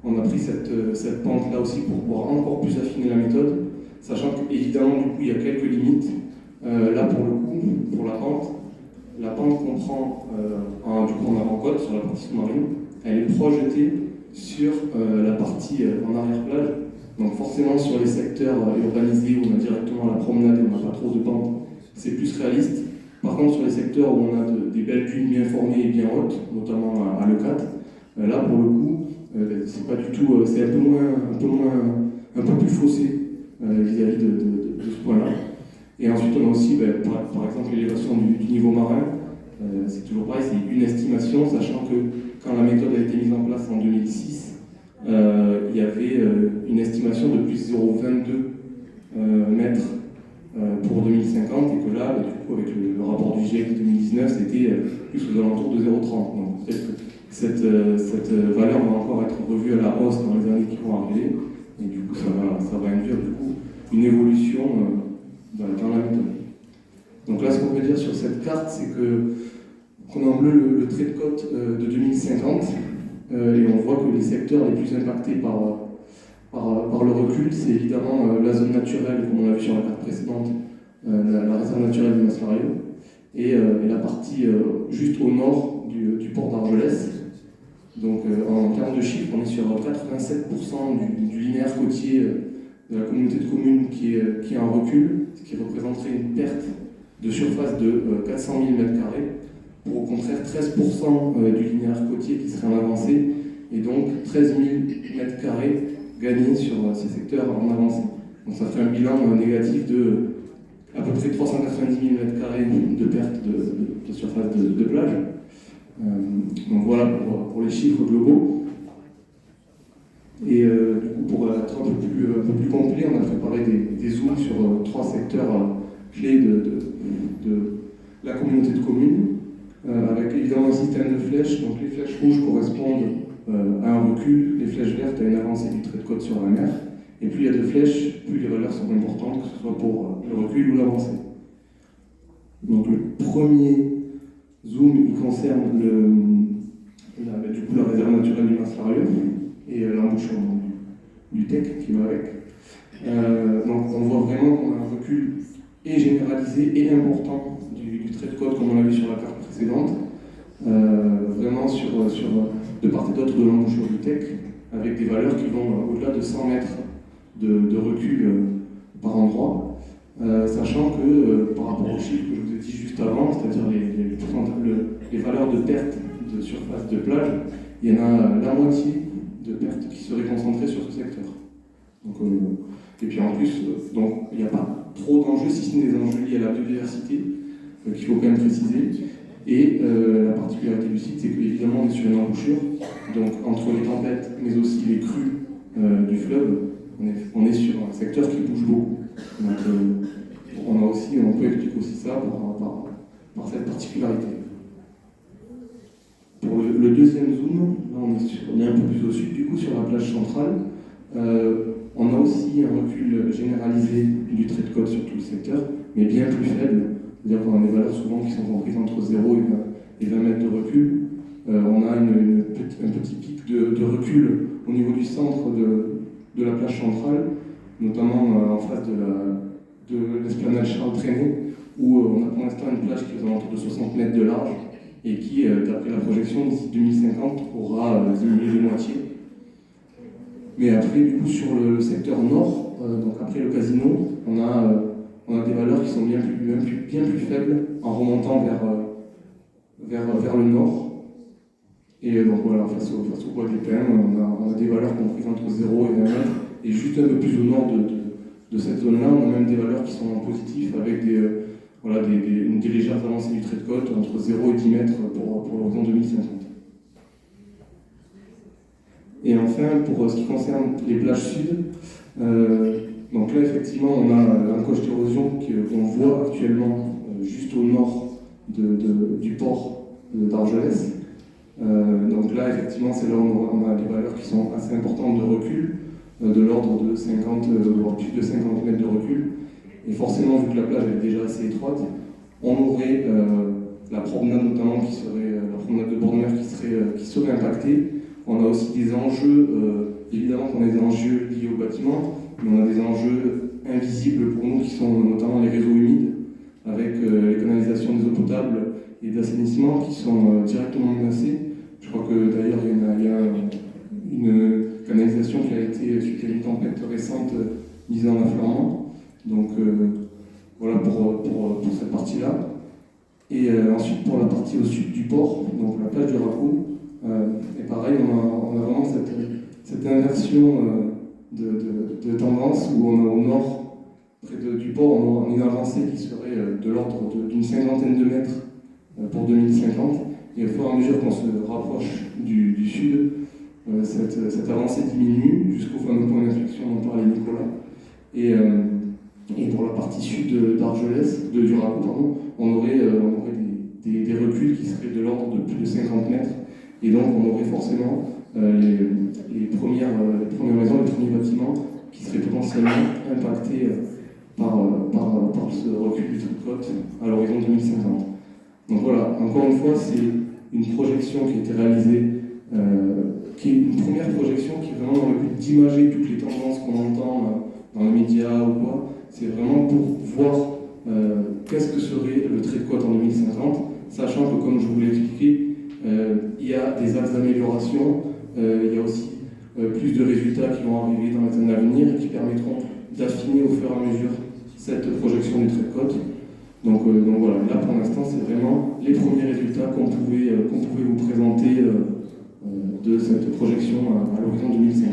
on a pris cette pente-là aussi pour pouvoir encore plus affiner la méthode, sachant qu'évidemment, du coup, il y a quelques limites. Là, pour le coup, pour la pente qu'on prend du coup en avant-côte, sur la partie sous-marine, elle est projetée sur la partie en arrière-plage. Donc forcément, sur les secteurs urbanisés où on a directement la promenade et on n'a pas trop de pente, c'est plus réaliste. Par contre, sur les secteurs où on a des belles dunes bien formées et bien hautes, notamment à Leucate, là, pour le coup, c'est pas du tout, c'est un peu plus faussé vis-à-vis de ce point-là. Et ensuite, on a aussi, par exemple, l'élévation du niveau marin. C'est toujours pareil, c'est une estimation, sachant que quand la méthode a été mise en place en 2006, il y avait une estimation de plus 0,22 mètres pour 2050, et que là, du coup, avec le rapport du GIEC de 2019, c'était plus aux alentours de 0,30. Donc peut-être que cette valeur va encore être revue à la hausse dans les années qui vont arriver, et du coup, ça va induire du coup une évolution dans la méthode. Donc là, ce qu'on peut dire sur cette carte, c'est qu'on a en bleu le trait de côte de 2050, et on voit que les secteurs les plus impactés par le recul, c'est évidemment la zone naturelle, comme on l'a vu sur la carte précédente, la réserve naturelle du Mas Lario, et la partie juste au nord du port d'Argelès. Donc en termes de chiffres, on est sur 87% du linéaire côtier de la communauté de communes qui est en recul, ce qui représenterait une perte de surface de 400 000 m², pour au contraire 13% du linéaire côtier qui serait en avancée, et donc 13 000 m² gagnés sur ces secteurs en avancée. Donc ça fait un bilan négatif de à peu près 390 000 m² de perte de surface de plage. Donc voilà pour les chiffres globaux. Et du coup, pour être un peu plus complet, on a préparé des zooms sur 3 secteurs clés de la communauté de communes, avec évidemment un système de flèches. Donc les flèches rouges correspondent à un recul, les flèches vertes à une avancée du trait de côte sur la mer. Et plus il y a de flèches, plus les valeurs sont importantes, que ce soit pour le recul ou l'avancée. Donc le premier zoom, il concerne du coup, la réserve naturelle du Mas-Larieux et l'embouchure du TEC qui va avec. Donc on voit vraiment qu'on a un recul et généralisé et important du trait de côte comme on l'a vu sur la carte précédente, vraiment de part et d'autre de l'embouchure du TEC, avec des valeurs qui vont au-delà de 100 mètres de recul par endroit, sachant que par rapport aux chiffres que je vous ai dit juste avant, c'est-à-dire les valeurs de perte de surface de plage, il y en a la moitié de pertes qui seraient concentrées sur ce secteur. Donc, et puis en plus, donc, il n'y a pas trop d'enjeux, si ce n'est des enjeux liés à la biodiversité, qu'il faut quand même préciser. Et la particularité du site, c'est qu'évidemment on est sur une embouchure, donc entre les tempêtes, mais aussi les crues du fleuve, on est sur un secteur qui bouge beaucoup. Donc on peut expliquer aussi ça par cette particularité. Pour le deuxième zoom, là on est un peu plus au sud du coup, sur la plage centrale. On a aussi un recul généralisé du trait de côte sur tout le secteur, mais bien plus faible. C'est-à-dire qu'on a des valeurs souvent qui sont comprises entre 0 et 20 mètres de recul. On a un petit pic de recul au niveau du centre de la plage centrale, notamment en face de l'esplanade Charles Trenet, où on a pour l'instant une plage qui est aux alentours de 60 mètres de large et qui, d'après la projection, d'ici 2050, aura diminué de moitié. Mais après, du coup, sur le secteur nord, donc après le casino, on a des valeurs qui sont bien plus faibles en remontant vers le nord. Et donc voilà, face au bois des pins, on a des valeurs comprises entre 0 et 20 mètres. Et juste un peu plus au nord de cette zone-là, on a même des valeurs qui sont en positif avec des légères avancées du trait de côte entre 0 et 10 mètres pour l'horizon 2050. Et enfin, pour ce qui concerne les plages sud, donc là effectivement on a un coche d'érosion qu'on voit actuellement juste au nord du port d'Argelès. Donc là effectivement c'est là où on a des valeurs qui sont assez importantes de recul, de l'ordre de 50, voire plus de 50 mètres de recul. Et forcément, vu que la plage est déjà assez étroite, on aurait la promenade notamment la promenade de bord de mer qui serait impactée. On a aussi des enjeux, évidemment qu'on a des enjeux liés au bâtiment, mais on a des enjeux invisibles pour nous qui sont notamment les réseaux humides, avec les canalisations des eaux potables et d'assainissement qui sont directement menacées. Je crois que d'ailleurs il y a une canalisation qui a été, suite à une tempête récente, mise en affleurement. Donc voilà pour cette partie-là. Et ensuite pour la partie au sud du port, donc la plage du Racou, et pareil, on a vraiment cette inversion de tendance où on a au nord, près du port, on a une avancée qui serait de l'ordre d'une cinquantaine de mètres pour 2050. Et au fur et à mesure qu'on se rapproche du sud, cette avancée diminue jusqu'au fameux point d'inflexion dont parlait Nicolas. Et pour la partie sud d'Argelès, du Racou, pardon, on aurait des reculs qui seraient de l'ordre de plus de 50 mètres. Et donc on aurait forcément les premières maisons, les premiers bâtiments qui seraient potentiellement impactés par ce recul du trait de côte à l'horizon 2050. Donc voilà, encore une fois, c'est une projection qui a été réalisée, qui est une première projection qui est vraiment dans le but d'imager toutes les tendances qu'on entend dans les médias ou quoi. C'est vraiment pour voir qu'est-ce que serait le trait de côte en 2050, sachant que, comme je vous l'ai expliqué, résultats qui vont arriver dans les années à venir et qui permettront d'affiner au fur et à mesure cette projection du trait de côte. Donc voilà, là pour l'instant c'est vraiment les premiers résultats qu'on pouvait vous présenter de cette projection à l'horizon 2050.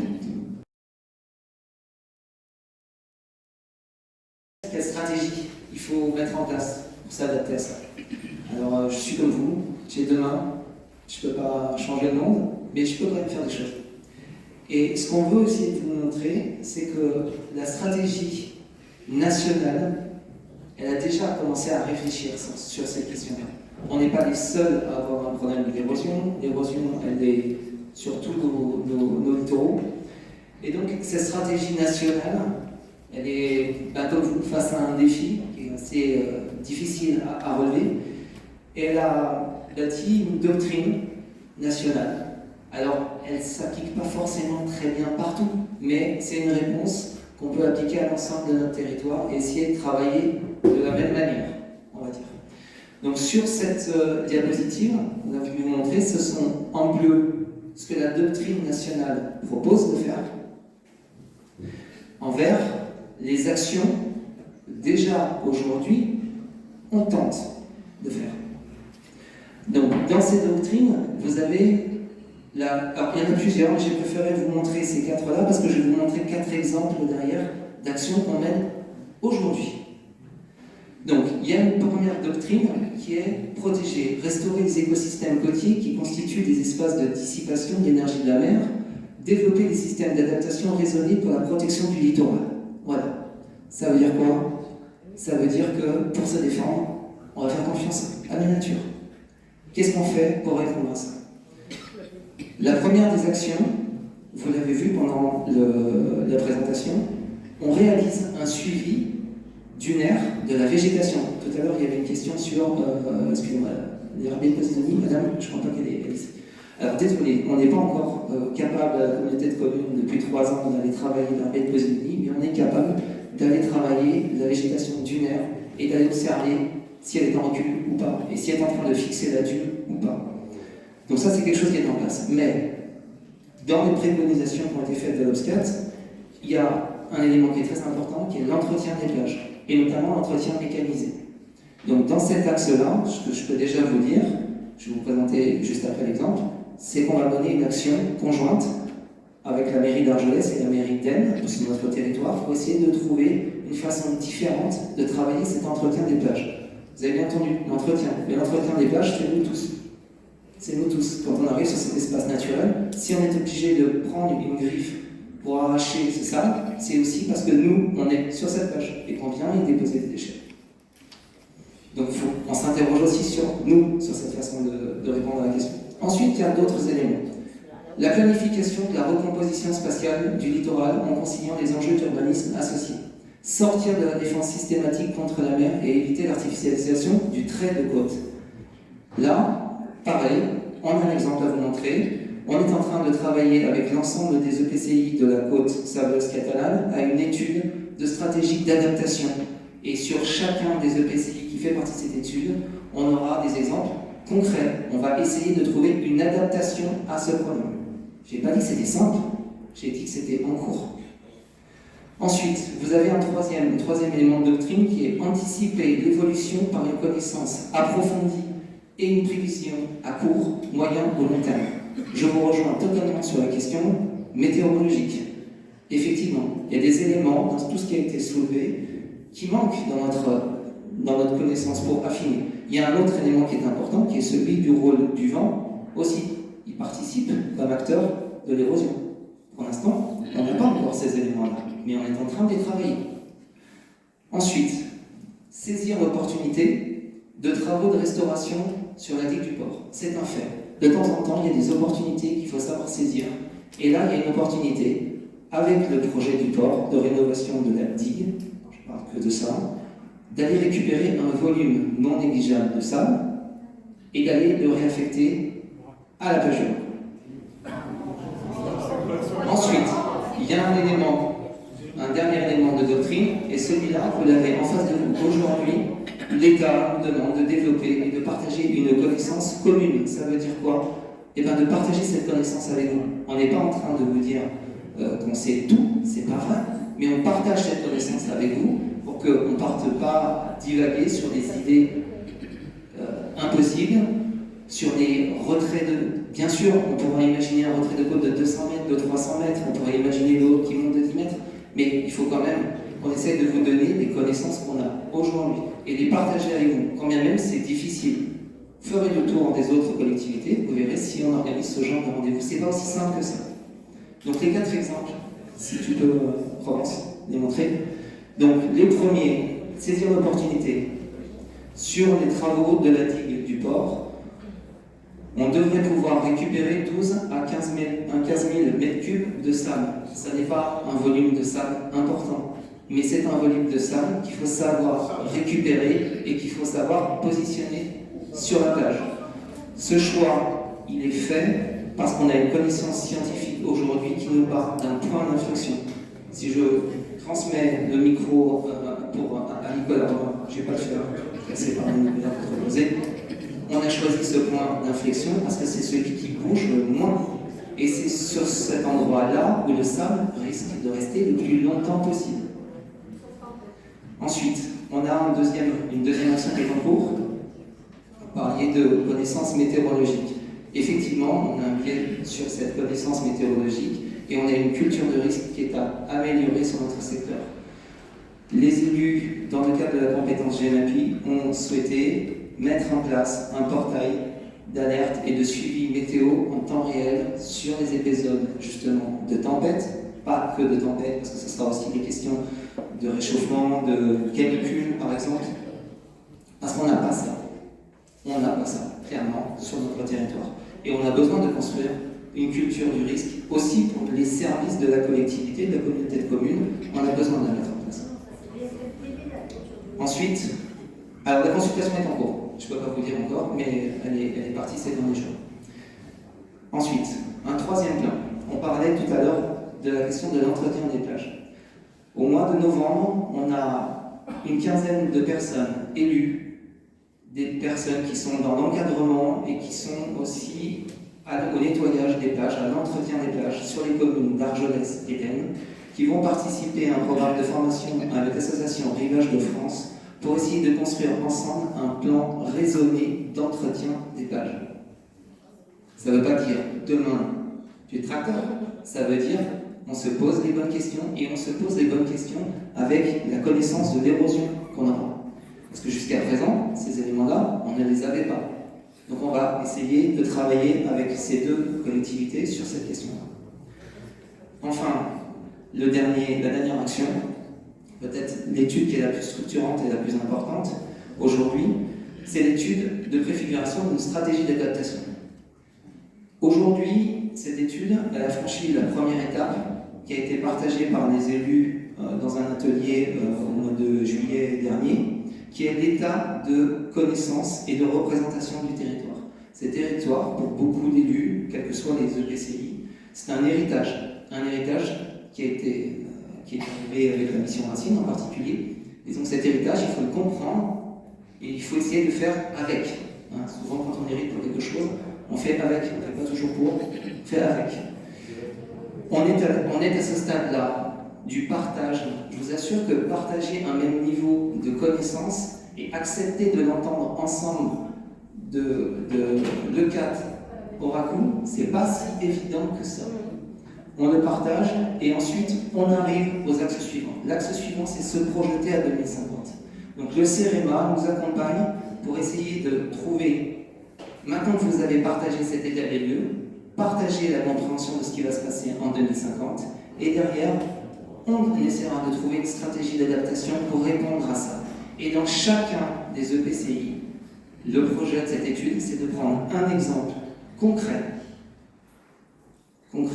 Quelle stratégie il faut mettre en place pour s'adapter à ça? Alors je suis comme vous, j'ai 2 mains, je ne peux pas changer le monde, mais je peux quand même faire des choses. Et ce qu'on veut aussi vous montrer, c'est que la stratégie nationale, elle a déjà commencé à réfléchir sur cette question-là. On n'est pas les seuls à avoir un problème d'érosion. L'érosion, elle est sur tous nos littoraux. Et donc, cette stratégie nationale, elle est, comme vous, face à un défi qui est assez difficile à relever. Et elle a bâti une doctrine nationale. Alors, elle ne s'applique pas forcément très bien partout, mais c'est une réponse qu'on peut appliquer à l'ensemble de notre territoire et essayer de travailler de la même manière, on va dire. Donc sur cette diapositive, on a pu vous montrer, ce sont en bleu ce que la doctrine nationale propose de faire, en vert, les actions déjà aujourd'hui on tente de faire. Donc dans cette doctrine, vous avez alors, il y en a plusieurs, mais j'ai préféré vous montrer ces 4-là parce que je vais vous montrer 4 exemples derrière d'actions qu'on mène aujourd'hui. Donc, il y a une première doctrine qui est protéger, restaurer les écosystèmes côtiers qui constituent des espaces de dissipation de l'énergie de la mer, développer des systèmes d'adaptation raisonnés pour la protection du littoral. Voilà. Ça veut dire quoi? Ça veut dire que pour se défendre, on va faire confiance à la nature. Qu'est-ce qu'on fait pour répondre à ça? La première des actions, vous l'avez vu pendant la présentation, on réalise un suivi dunaire de la végétation. Tout à l'heure, il y avait une question sur, excusez-moi, les rabais de Posidonie, madame, je ne crois pas qu'elle est ici. Alors désolé, on n'est pas encore capable, à la communauté de communes, depuis 3 ans, d'aller travailler la baie de Posidonie, mais on est capable d'aller travailler la végétation dunaire et d'aller observer si elle est en recul ou pas, et si elle est en train de fixer la dune ou pas. Donc ça, c'est quelque chose qui est en place. Mais dans les préconisations qui ont été faites de l'OBSCAT, il y a un élément qui est très important, qui est l'entretien des plages, et notamment l'entretien mécanisé. Donc dans cet axe-là, ce que je peux déjà vous dire, je vais vous présenter juste après l'exemple, c'est qu'on va mener une action conjointe avec la mairie d'Argelès et la mairie d'Aisne, sur notre territoire, pour essayer de trouver une façon différente de travailler cet entretien des plages. Vous avez bien entendu, l'entretien. Mais l'entretien des plages, c'est nous tous. C'est nous tous. Quand on arrive sur cet espace naturel, si on est obligé de prendre une griffe pour arracher ce sable, c'est aussi parce que nous, on est sur cette plage et qu'on vient y déposer des déchets. Donc on s'interroge aussi sur nous, sur cette façon de répondre à la question. Ensuite, il y a d'autres éléments. La planification de la recomposition spatiale du littoral en conciliant les enjeux d'urbanisme associés. Sortir de la défense systématique contre la mer et éviter l'artificialisation du trait de côte. Là, pareil, on a un exemple à vous montrer. On est en train de travailler avec l'ensemble des EPCI de la côte sableuse catalane à une étude de stratégie d'adaptation. Et sur chacun des EPCI qui fait partie de cette étude, on aura des exemples concrets. On va essayer de trouver une adaptation à ce problème. Je n'ai pas dit que c'était simple, j'ai dit que c'était en cours. Ensuite, vous avez un troisième élément de doctrine qui est anticiper l'évolution par une connaissance approfondie et une prévision à court, moyen ou long terme. Je vous rejoins totalement sur la question météorologique. Effectivement, il y a des éléments dans tout ce qui a été soulevé qui manquent dans notre connaissance pour affiner. Il y a un autre élément qui est important, qui est celui du rôle du vent aussi. Il participe comme acteur de l'érosion. Pour l'instant, on n'a pas encore ces éléments-là, mais on est en train de les travailler. Ensuite, saisir l'opportunité de travaux de restauration sur la digue du port. C'est un fait. De temps en temps, il y a des opportunités qu'il faut savoir saisir. Et là, il y a une opportunité, avec le projet du port de rénovation de la digue, je ne parle que de ça, d'aller récupérer un volume non négligeable de sable et d'aller le réaffecter à la plage. Ensuite, il y a un dernier élément de doctrine, et celui-là, vous l'avez en face de vous aujourd'hui. L'État nous demande de développer et de partager une connaissance commune. Ça veut dire quoi? Eh bien, de partager cette connaissance avec vous. On n'est pas en train de vous dire qu'on sait tout, c'est pas vrai, mais on partage cette connaissance avec vous pour qu'on ne parte pas divaguer sur des idées impossibles, sur des retraits de... Bien sûr, on pourrait imaginer un retrait de côte de 200 mètres, de 300 mètres, on pourrait imaginer l'eau qui monte de 10 mètres, mais il faut quand même qu'on essaye de vous donner des connaissances qu'on a aujourd'hui et les partager avec vous, quand bien même c'est difficile. Ferez le tour des autres collectivités, vous verrez si on organise ce genre de rendez-vous. C'est pas aussi simple que ça. Donc les 4 exemples, si tu peux, Provence, les montrer. Donc les premiers, saisir l'opportunité. Sur les travaux de la digue du port, on devrait pouvoir récupérer 12 à 15 000 mètres cubes de sable. Ça n'est pas un volume de sable important, mais c'est un volume de sable qu'il faut savoir récupérer et qu'il faut savoir positionner sur la plage. Ce choix, il est fait parce qu'on a une connaissance scientifique aujourd'hui qui nous part d'un point d'inflexion. Si je transmets le micro à Nicolas Romain, je ne vais pas le faire, c'est par Nicolas proposé. On a choisi ce point d'inflexion parce que c'est celui qui bouge le moins. Et c'est sur cet endroit-là où le sable risque de rester le plus longtemps possible. Ensuite, on a une deuxième action qui est en cours. Vous parliez de connaissances météorologiques. Effectivement, on a un biais sur cette connaissance météorologique et on a une culture de risque qui est à améliorer sur notre secteur. Les élus, dans le cadre de la compétence GEMAPI, ont souhaité mettre en place un portail d'alerte et de suivi météo en temps réel sur les épisodes justement de tempête, pas que de tempête, parce que ce sera aussi des questions de réchauffement, de canicule par exemple, parce qu'on n'a pas ça. On n'a pas ça, clairement, sur notre territoire. Et on a besoin de construire une culture du risque aussi pour les services de la collectivité, de la communauté de communes, on a besoin de la mettre en place. Ensuite, alors la consultation est en cours. Je ne peux pas vous dire encore, mais elle est partie ces derniers jours. Ensuite, un troisième plan. On parlait tout à l'heure de la question de l'entretien des plages. Au mois de novembre, on a une quinzaine de personnes élues, des personnes qui sont dans l'encadrement et qui sont aussi au nettoyage des plages, à l'entretien des plages sur les communes d'Argelès et d'Aisne, qui vont participer à un programme de formation avec l'association Rivage de France pour essayer de construire ensemble un plan raisonné d'entretien des plages. Ça ne veut pas dire demain du tracteur, ça veut dire on se pose les bonnes questions et on se pose les bonnes questions avec la connaissance de l'érosion qu'on aura. Parce que jusqu'à présent, ces éléments-là, on ne les avait pas. Donc on va essayer de travailler avec ces deux collectivités sur cette question-là. Enfin, la dernière action, peut-être l'étude qui est la plus structurante et la plus importante aujourd'hui, c'est l'étude de préfiguration d'une stratégie d'adaptation. Aujourd'hui, cette étude, elle a franchi la première étape qui a été partagée par les élus dans un atelier au mois de juillet dernier, qui est l'état de connaissance et de représentation du territoire. Ces territoires, pour beaucoup d'élus, quels que soient les EPCI, c'est un héritage qui est arrivé avec la mission Racine en particulier. Et donc cet héritage, il faut le comprendre et il faut essayer de faire avec. Souvent, quand on hérite pour quelque chose, on fait avec, on ne fait pas toujours pour, on fait avec. On est à ce stade-là du partage. Je vous assure que partager un même niveau de connaissance et accepter de l'entendre ensemble de l'ECAT au RACOU, c'est pas si évident que ça. On le partage et ensuite on arrive aux axes suivants. L'axe suivant, c'est se projeter à 2050. Donc le CEREMA nous accompagne pour essayer de trouver, maintenant que vous avez partagé cet état des lieux, partager la compréhension de ce qui va se passer en 2050 et derrière, on essaiera de trouver une stratégie d'adaptation pour répondre à ça. Et dans chacun des EPCI, le projet de cette étude, c'est de prendre un exemple concret, où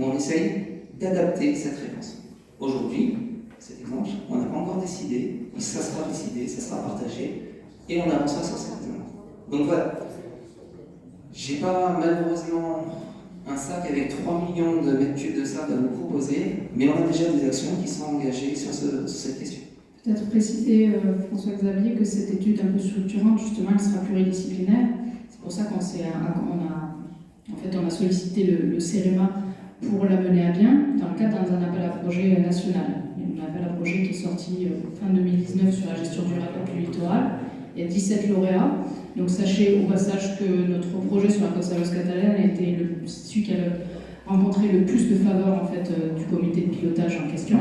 on essaye d'adapter cette réponse. Aujourd'hui, cet exemple, on n'a pas encore décidé, ça sera décidé, ça sera partagé, et on avancera sur cet exemple. Donc voilà, j'ai pas malheureusement un sac avec 3 millions de mètres cubes de sable à vous proposer, mais on a déjà des actions qui sont engagées sur cette question. Peut-être préciser, François-Xavier, que cette étude un peu structurante, justement, elle sera pluridisciplinaire. C'est pour ça qu'on a sollicité le CEREMA pour la mener à bien dans le cadre d'un appel à projet national. Il y a un appel à projet qui est sorti fin 2019 sur la gestion durable du littoral. Il y a 17 lauréats. Donc sachez au passage que notre projet sur la côte saveuse catalane a été celui qui a rencontré le plus de faveur en fait, du comité de pilotage en question,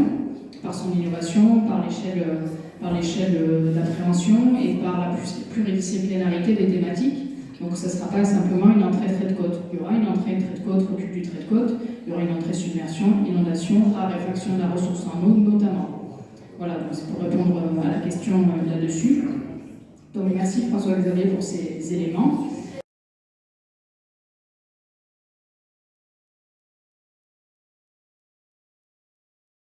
par son innovation, par l'échelle d'appréhension et par la pluridisciplinarité des thématiques. Donc ça ne sera pas simplement une entrée trait de côte. Il y aura une entrée trait de côte, recul du trait de côte, il y aura une entrée submersion, inondation, raréfaction de la ressource en eau notamment. Voilà, donc c'est pour répondre à la question là-dessus. Donc merci François-Xavier pour ces éléments.